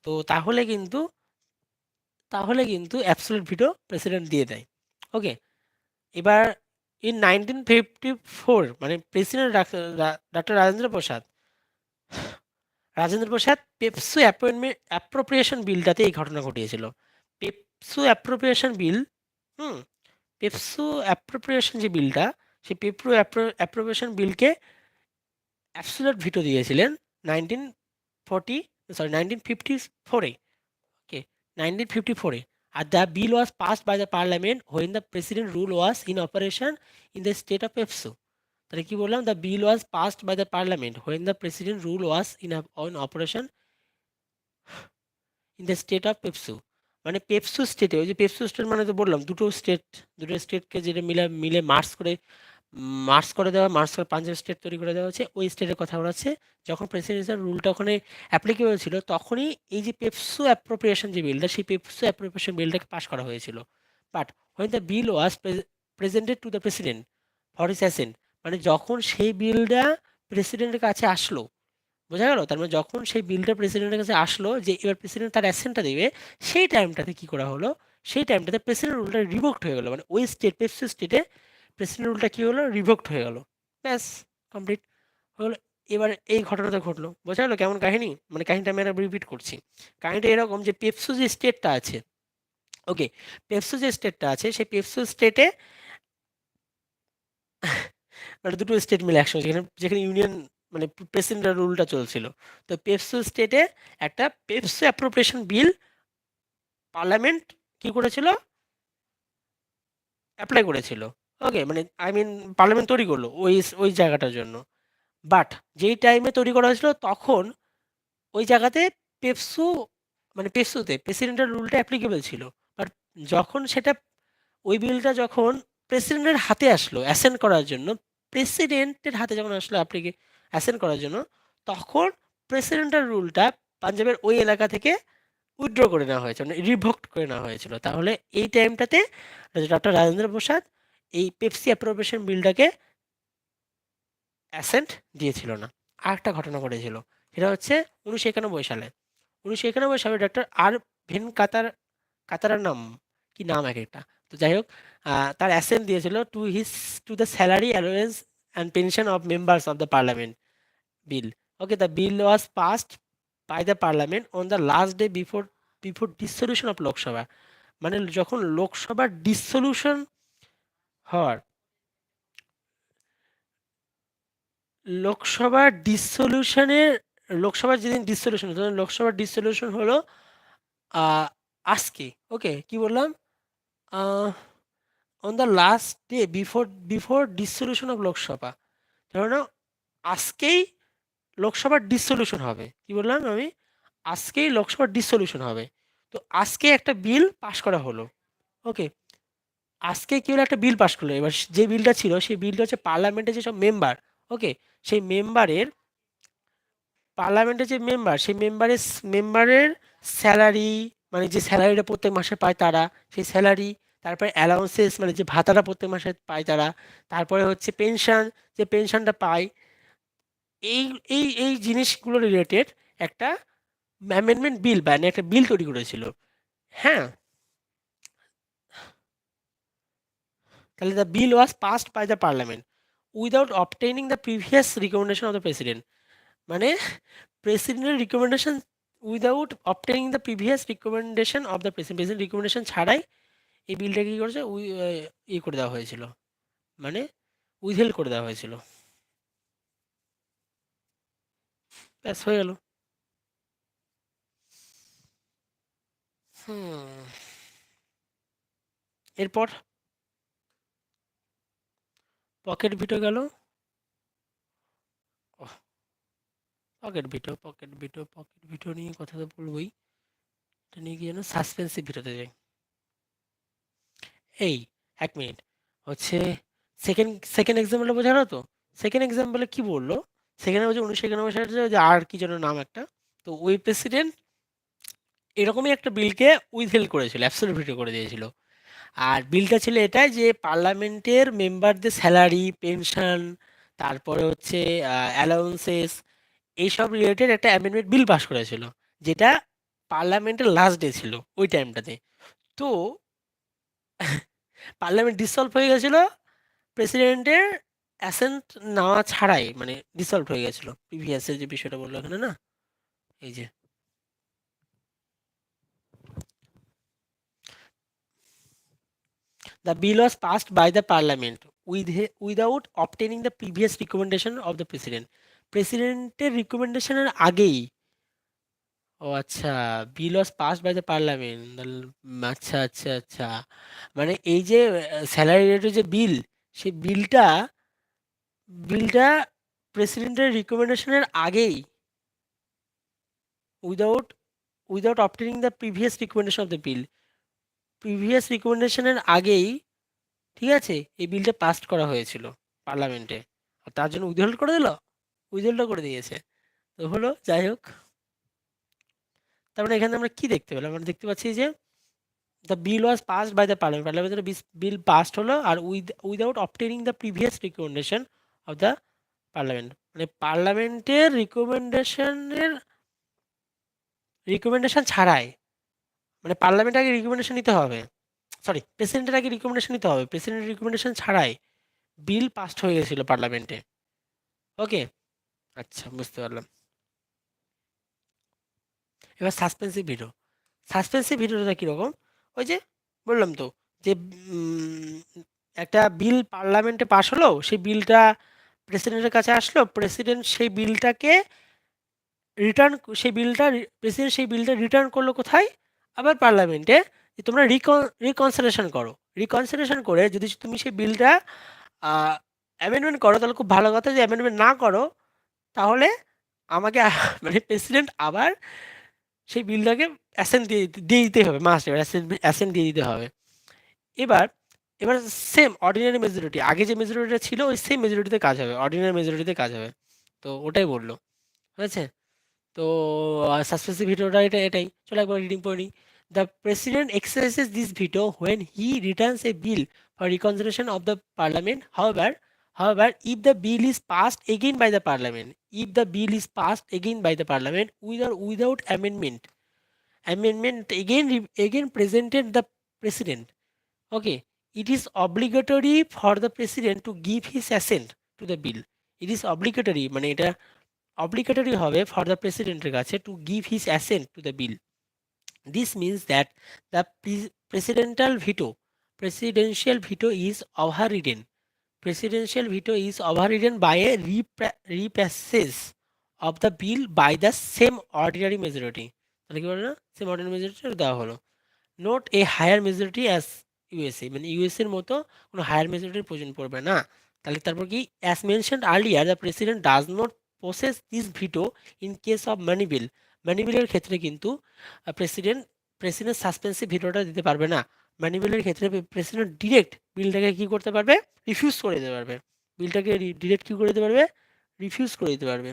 তো তাহলে কিন্তু অ্যাবসলিউট ভিটো প্রেসিডেন্ট দিয়ে দেয়। ওকে, এবার ইন 1954 মানে প্রেসিডেন্ট ডক্টর রাজেন্দ্র প্রসাদ পেপসু অ্যাপ্রোপ্রিয়েশন বিলটাতে এই ঘটনা ঘটিয়েছিল। পেপসু অ্যাপ্রোপ্রিয়েশন বিল, হুম পেপসু অ্যাপ্রোপ্রিয়েশন যে বিলটা, সেই অ্যাপ্রোপ্রিয়েশন বিলকে অ্যাবসলিউট ভিটো দিয়েছিলেন 1954-এ। ওকে, 1954-এ। আর the bill was passed by the parliament when the president rule was in operation in the state of PEPSU. তাহলে কি বললাম, the bill was passed by the parliament when the president rule was in operation in the state of PEPSU. মানে পেপসু স্টেটে, ওই যে PEPSU state মানে তো বললাম দুটো স্টেটকে যেটা মিলে মার্চ করে পাঞ্জাব স্টেট তৈরি করে দেওয়া হচ্ছে, ওই স্টেটের কথা বলা হচ্ছে। যখন প্রেসিডেন্সিয়াল রুলটা ওখানে অ্যাপ্লিকেবল ছিল তখনই এই যে পেপসু অ্যাপ্রোপ্রিয়েশন যে বিলটা, সেই পেপসু অ্যাপ্রোপ্রিয়েশন বিলটাকে পাস করা হয়েছিল। But when the bill was presented to the president for his accent, মানে যখন সেই বিলটা প্রেসিডেন্টের কাছে আসলো, বোঝা গেল? তার মানে যখন সেই বিলটা প্রেসিডেন্টের কাছে আসলো যে এবার প্রেসিডেন্ট তার অ্যাসেন্টটা দেবে, সেই টাইমটাতে কি করা হলো, সেই টাইমটাতে প্রেসিডেন্ট রুলটা রিভোকড হয়ে গেল, মানে ওই পেপসু স্টেটে প্রেসিডেন্ট রুলটা কি হলো, রিভোকড হয়ে গেল। ব্যাস, কমপ্লিট হলো। এবার এই ঘটনাটা ঘটলো, বোঝা গেলো কেমন কাহিনী? মানে কাহিনীটা আমি রিপিট করছি। কাহিনীটা এরকম যে পেপসু যে স্টেটটা আছে, ওকে, পেপসু যে স্টেটটা আছে সেই পেপসু স্টেটে মানে দুটো স্টেট মিলে একসঙ্গে, যেখানে যেখানে ইউনিয়ন মানে প্রেসিডেন্টের রুলটা চলছিল। তো পেপসু স্টেটে একটা পেপসু অ্যাপ্রোপ্রিয়েশন বিল পার্লামেন্ট কি করেছিল, অ্যাপ্লাই করেছিল। ওকে, মানে আই মিন পার্লামেন্ট তৈরি করলো ওই জায়গাটার জন্য। বাট যেই টাইমে তৈরি করা হয়েছিল তখন ওই জায়গাতে পেপসু মানে পেপসুতে প্রেসিডেন্টের রুলটা অ্যাপ্লিকেবল ছিল। বাট যখন সেটা ওই বিলটা যখন প্রেসিডেন্টের হাতে আসলো অ্যাসেন্ট করার জন্য, প্রেসিডেন্টের হাতে যখন আসলো অ্যাসেন্ট করার জন্য, তখন প্রেসিডেন্টের রুলটা পাঞ্জাবের ওই এলাকা থেকে উইথড্র করে নেওয়া হয়েছে, মানে রিভোক্ট করে নেওয়া হয়েছিল। তাহলে এই টাইমটাতে ডক্টর রাজেন্দ্র প্রসাদ এই পেপসি অ্যাপ্রোপ্রিয়েশন বিলটাকে অ্যাসেন্ট দিয়েছিল না। আরেকটা ঘটনা ঘটেছিল, সেটা হচ্ছে 1991 সালে। 1991 সালে ডক্টর আর ভেন কাতারার নাম, কি নাম এক একটা, তো যাই হোক, তার অ্যাসেন্ট দিয়েছিল to the salary allowance and pension of members of the parliament bill. Okay, the bill was passed by the parliament on the last day before dissolution of Lok Sabha. মানে যখন লোকসভার ডিসলিউশন হওয়ার লোকসভার ডিসলিউশনের লোকসভার যেদিন ডিসলিউশন হলো, লোকসভার ডিসলিউশন হলো আজকে। ওকে, কি বললাম, on the last day before dissolution of Lok Sabha, ধরো না আজকেই লোকসভার ডিসলিউশন হবে। কি বললাম আমি, আজকেই লোকসভার ডিসলিউশন হবে। তো আজকে একটা বিল পাশ করা হলো। ওকে, আজকে কি হলো, একটা বিল পাশ করলো। এবার যে বিলটা ছিল সেই বিলটা হচ্ছে পার্লামেন্টের যেসব মেম্বার, ওকে, সেই মেম্বারের পার্লামেন্টের যে মেম্বার, সেই মেম্বারের স্যালারি, মানে যে স্যালারিটা প্রত্যেক মাসে পায় তারা, সেই স্যালারি, তারপরে অ্যালাউন্সেস মানে যে ভাতাটা প্রত্যেক মাসে পায় তারা, তারপরে হচ্ছে পেনশন, যে পেনশনটা পায়, এই এই জিনিসগুলো রিলেটেড একটা অ্যামেন্ডমেন্ট বিল বা একটা বিল তৈরি করেছিল। হ্যাঁ, তাহলে the bill was passed by the parliament without obtaining the previous recommendation of the president. মানে প্রেসিডেন্টের recommendation without obtaining the previous recommendation of the president recommendation ছাড়াই এই বিলটা কি করেছে ইয়ে করে দেওয়া হয়েছিল, মানে উইথহেল্ড করে দেওয়া হয়েছিল। ব্যাস হয়ে গেল। হুম। এরপর পকেট ভিটো গেল। পকেট ভিটো নিয়ে কথা তো বলবোই। এটা নিয়ে কি যেন সাসপেন্সিভ ভিটোতে যাই। এই এক মিনিট, হচ্ছে সেকেন্ড সেকেন্ড এক্সাম্পলটা বোঝালো তো। সেকেন্ড এক্সাম্পলে কি বললো, সেখানে বলছে 1991 সালে যে আর কি যেন নাম একটা, তো ওই প্রেসিডেন্ট এরকমই একটা বিলকে উইথহেল্ড করেছিল, অ্যাবসলিউট ভিটো করে দিয়েছিল। আর বিলটা ছিল এটাই যে পার্লামেন্টের মেম্বারদের স্যালারি, পেনশন, তারপরে হচ্ছে অ্যালাউন্সেস, এইসব রিলেটেড একটা অ্যামেন্ডমেন্ট বিল পাস করেছিল, যেটা পার্লামেন্টের লাস্ট ডে ছিল ওই টাইমটাতে। তো পার্লামেন্ট ডিসলভ হয়ে গেছিল প্রেসিডেন্টের অ্যাসেন্ট নেওয়া ছাড়াই, মানে ডিসলভ হয়ে গেছিল। প্রিভিয়াসের যে বিষয়টা বললো এখানে না, এই যে the bill was passed by the parliament without obtaining the previous recommendation of the president. প্রেসিডেন্টের রিকমেন্ডেশনের আগেই, ও আচ্ছা, bill was passed by the parliament. আচ্ছা আচ্ছা আচ্ছা, মানে এই যে স্যালারি রেটের যে বিল, সেই বিলটা প্রেসিডেন্টের রিকমেন্ডেশনের আগেই, without without obtaining the previous recommendation of the bill, previous রিকমেন্ডেশনের আগেই, ঠিক আছে, এই বিলটা পাস করা হয়েছিল পার্লামেন্টে। আর তার জন্য উইথহোল্ড করে দিল, উইথহোল্ডও করে দিয়েছে। তো হলো, যাই হোক। তার মানে এখানে আমরা কি দেখতে পেলাম, আমরা দেখতে পাচ্ছি যে the bill was passed by the parliament, পার্লামেন্টের বিল পাসড হলো, আর without obtaining the previous recommendation of the parliament, মানে পার্লামেন্টের রিকমেন্ডেশন ছাড়াই, মানে পার্লামেন্ট আগে রিকমেন্ডেশন নিতে হবে, সরি প্রেসিডেন্টের আগে রিকমেন্ডেশন নিতে হবে, প্রেসিডেন্টের রিকমেন্ডেশন ছাড়াই বিল পাসড হয়ে গেছিল পার্লামেন্টে। ওকে, আচ্ছা বুঝতে পারলাম। এবার সাসপেন্সিভ ভিডিওটা কীরকম, ওই যে বললাম তো, যে উম, একটা বিল পার্লামেন্টে পাশ হলো, সেই বিলটা প্রেসিডেন্টের কাছে আসলো, প্রেসিডেন্ট সেই বিলটাকে রিটার্ন, প্রেসিডেন্ট সেই বিলটা রিটার্ন করলো কোথায়, আবার পার্লামেন্টে, যে তোমরা রিকনসিডারেশন করো, রিকনসিডারেশন করে যদি তুমি সেই বিলটা অ্যামেন্ডমেন্ট করো তাহলে খুব ভালো কথা, যে অ্যামেন্ডমেন্ট না করো তাহলে আমাকে মানে প্রেসিডেন্ট আবার সেই বিলটাকে অ্যাসেন্ট দিয়ে দিতে হবে, মাস্ট এবার অ্যাসেন্ট দিয়ে দিতে হবে। এবার এবার সেম অর্ডিনারি মেজরিটি, আগে যে মেজরিটিটা ছিল ওই সেম মেজরিটিতে কাজ হবে, অর্ডিনারি মেজরিটিতে কাজ হবে। তো ওটাই বললো, হয়েছে। তো সাসপেন্সিভ ভিটোটা এটাই। চলো একবার রিডিং পড়ে নিই। The president exercises this veto when he returns a bill for reconsideration of the parliament, however if the bill is passed again by the parliament, if the bill is passed again by the parliament with or without amendment again presented the president, okay, it is obligatory for the president to give his assent to the bill. It is obligatory, মানে এটা obligatory হবে for the প্রেসিডেন্টের কাছে to give his assent to the bill. This means that the presidential veto is overridden. Presidential veto is overridden by a repassage of the bill by the same ordinary majority. তাহলে কি বলে না, same ordinary majority দেওয়া হলো, not a higher majority as USA, মানে USA এর মতো কোনো হায়ার মেজরিটির প্রয়োজন পড়বে না। তাহলে তারপর কি, as mentioned earlier the president does not process this veto in case of money bill. Money বিলের ক্ষেত্রে কিন্তু প্রেসিডেন্ট সাসপেন্সিভ ভিটোটা দিতে পারবে না। মানি বিলের ক্ষেত্রে প্রেসিডেন্ট ডিরেক্ট বিলটাকে কি করতে পারবে, রিফিউজ করে দিতে পারবে, বিলটাকে ডিরেক্ট কি করে দিতে পারবে, রিফিউজ করে দিতে পারবে।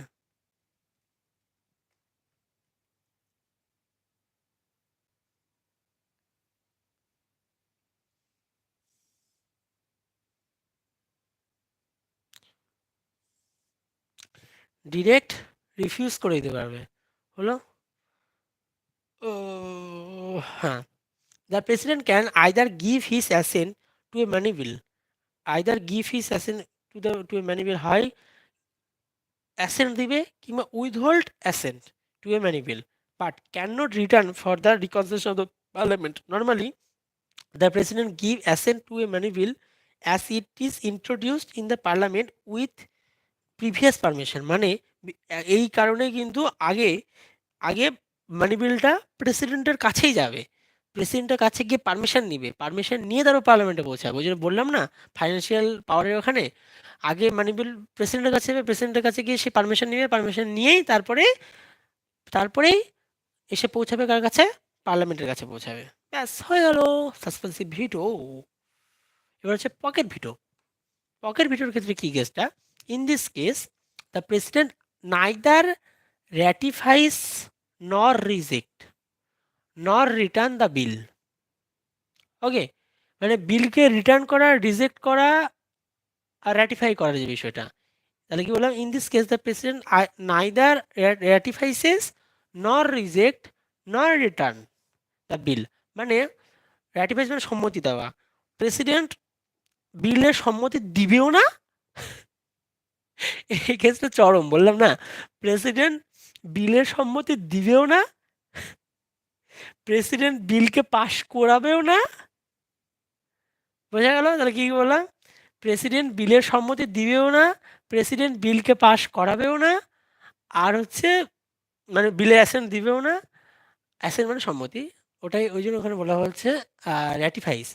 ডিরেক্ট রিফিউজ করে দিতে পারবে, হলো। ও হ্যাঁ, the president can either give his assent to a money bill, হয়, অ্যাসেন্ট দিবে কিংবা withhold assent to a money bill, but can not return for the reconsideration of the parliament. Normally the president give assent to a money bill as it is introduced in the parliament with previous permission, মানে এই কারণে কিন্তু আগে আগে মানি বিলটা প্রেসিডেন্টের কাছেই যাবে, প্রেসিডেন্টের কাছে গিয়ে পারমিশন নিবে, পারমিশন নিয়ে তারপর পার্লামেন্টে পৌঁছাবে। ওই জন্য বললাম না ফাইন্যান্সিয়াল পাওয়ারের ওখানে আগে মানি বিল প্রেসিডেন্টের কাছে যাবে, প্রেসিডেন্টের কাছে গিয়ে সে পারমিশন নিবে, পারমিশন নিয়েই তারপরেই এসে পৌঁছাবে কার কাছে, পার্লামেন্টের কাছে পৌঁছাবে। ব্যাস হয়ে গেল সাসপেন্সিভ ভিটো। এবার হচ্ছে পকেট ভিটো। পকেট ভিটোর ক্ষেত্রে কি কেসটা, in this case the president neither ratifies nor reject নর রিটার্ন দ্য বিল। ওকে, মানে বিলকে রিটার্ন করা, রিজেক্ট করা আর র্যাটিফাই করার যে বিষয়টা, তাহলে কি বললাম, in this case the president neither ratifies nor reject নর রিটার্ন দ্য বিল। মানে র্যাটিফাইস মানে সম্মতি দেওয়া, প্রেসিডেন্ট বিলের সম্মতি দিবেও না, এই ক্ষেত্রে চরম বললাম না, প্রেসিডেন্ট বিলের সম্মতি দিবেও না, প্রেসিডেন্ট বিলকে পাশ করাবেও না। বোঝা গেল তাহলে কি বললাম, প্রেসিডেন্ট বিলের সম্মতি দিবেও না, প্রেসিডেন্ট বিলকে পাশ করাবেও না, আর হচ্ছে মানে বিলে অ্যাসেন্ট দিবেও না, অ্যাসেন্ট মানে সম্মতি, ওটাই ওই জন্য ওখানে বলা হচ্ছে র্যাটিফাইস।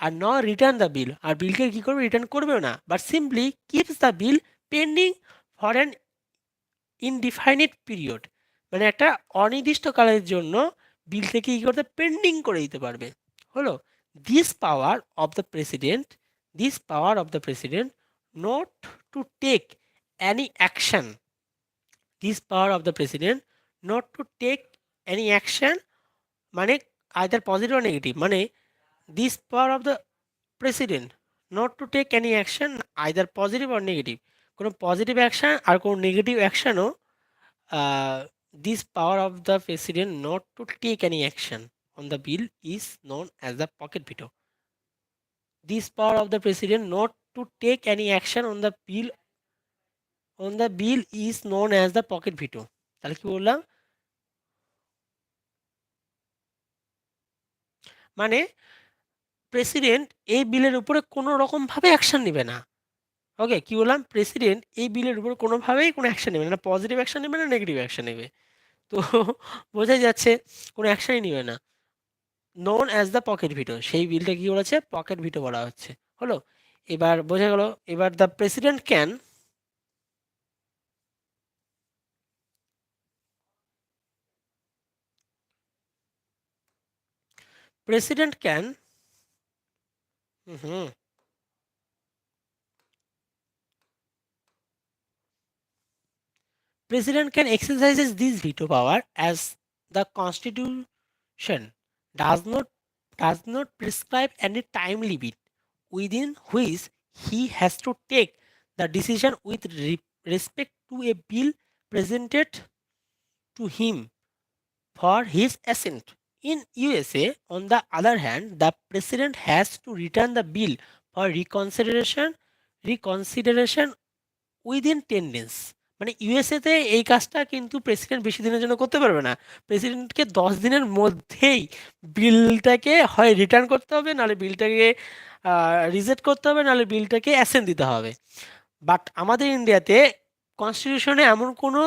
আর ন রিটার্ন দ্য বিল, আর বিলকে কি করবে, রিটার্ন করবেও না, but simply keeps the bill pending for an indefinite period, মানে একটা অনির্দিষ্টকালের জন্য বিলটাকে কি করতে, পেন্ডিং করে দিতে পারবে। হলো, this power of the president, this power of the president not to take any action, this power of the president not to take any action, মানে আইদার পজিটিভ or নেগেটিভ, মানে this power of the president not to take any action either positive or negative, কোনো positive action আর কোনো negative অ্যাকশনও, this power of the president not to take any action on the bill is known as the pocket veto. This power of the president not to take any action on the bill is known as the pocket veto. তাহলে কি বললাম, মানে president এই বিলের উপরে কোনো রকম ভাবে অ্যাকশন নেবে না। ওকে, কি বললাম, প্রেসিডেন্ট এই বিলের উপর কোনোভাবেই কোনো অ্যাকশন নেবে না, পজিটিভ অ্যাকশন নেবে না, নেগেটিভ অ্যাকশন নেবে, তো বোঝাই যাচ্ছে কোনো অ্যাকশনই নেবে না, নোন অ্যাজ দ্য পকেট ভিটো, সেই বিলটা কি বলেছে, পকেট ভিটো বলা হচ্ছে। হলো, এবার বোঝা গেল। এবার the president can, president can, hmm, president can exercises this veto power as the constitution does not prescribe any time limit within which he has to take the decision with respect to a bill presented to him for his assent. In USA, on the other hand, the president has to return the bill for reconsideration within 10 days। মানে ইউএসএতে এই কাজটা কিন্তু president বেশি দিনের জন্য করতে পারবে না, প্রেসিডেন্টকে 10 দিনের মধ্যেই বিলটাকে হয় রিটার্ন করতে হবে, নাহলে বিলটাকে রিজেক্ট করতে হবে, নাহলে বিলটাকে অ্যাসেন্ট দিতে হবে। বাট আমাদের ইন্ডিয়াতে কনস্টিটিউশনে এমন কোনো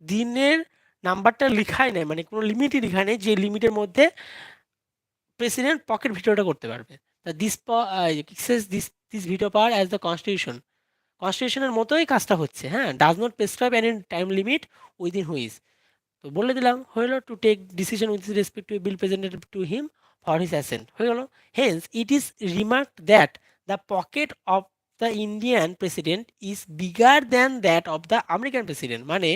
দিনের নাম্বারটা লিখাই নেই, মানে কোনো লিমিটই লিখা নেই যে লিমিটের মধ্যে প্রেসিডেন্ট পকেট ভিটোটা করতে পারবে। This this veto power as the constitution, কনস্টিটিউশনের মতোই কাজটা হচ্ছে, হ্যাঁ, does not prescribe any time limit within which, তো বলে দিলাম হলো, to take decision with respect to bill presented to him for his assent, হয়ে গেল। Hence it is remark that the pocket of the Indian president is bigger than that of the American president, মানে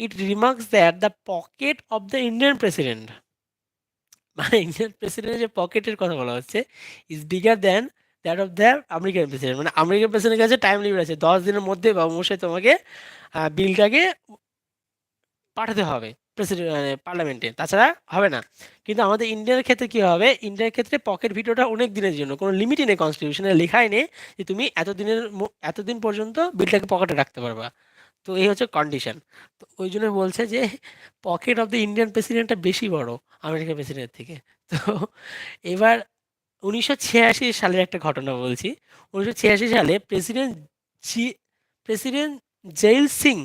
it remarks that the pocket of the Indian president, মানে Indian প্রেসিডেন্টের যে পকেটের কথা বলা হচ্ছে, is bigger than that of the American president, মানে American প্রেসিডেন্টের কাছে টাইম লিমিট আছে, 10 দিনের মধ্যে বা অবশ্যই তোমাকে বিলটাকে পাঠাতে হবে প্রেসিডেন্ট মানে পার্লামেন্টে, তাছাড়া হবে না। কিন্তু আমাদের ইন্ডিয়ার ক্ষেত্রে কি হবে, ইন্ডিয়ার ক্ষেত্রে পকেট ভিটোটা অনেক দিনের জন্য, কোনো লিমিটই নেই, কনস্টিটিউশনে লেখাই নেই যে তুমি এতদিন পর্যন্ত বিলটাকে পকেটে রাখতে পারবা। তো এই হচ্ছে কন্ডিশন। তো ওই জন্য বলছে যে পকেট অফ দ্য ইন্ডিয়ান প্রেসিডেন্টটা বেশি বড় আমেরিকান প্রেসিডেন্টের থেকে। তো এবার 1986 সালের একটা ঘটনা বলছি। 1986 সালে জি president Zail Singh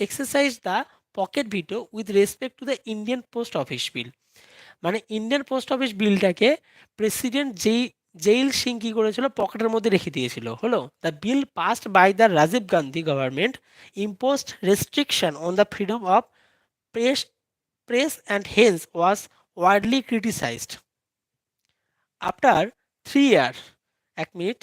exercise the pocket veto with respect to the Indian post office bill. মানে ইন্ডিয়ান পোস্ট অফিস বিলটাকে প্রেসিডেন্ট জেইল সিং কি করেছিল, পকেটের মধ্যে রেখে দিয়েছিল। হলো the bill passed by the Rajiv Gandhi government imposed restriction on the freedom of press press and hence was widely criticised. After 3 year, 1 minute,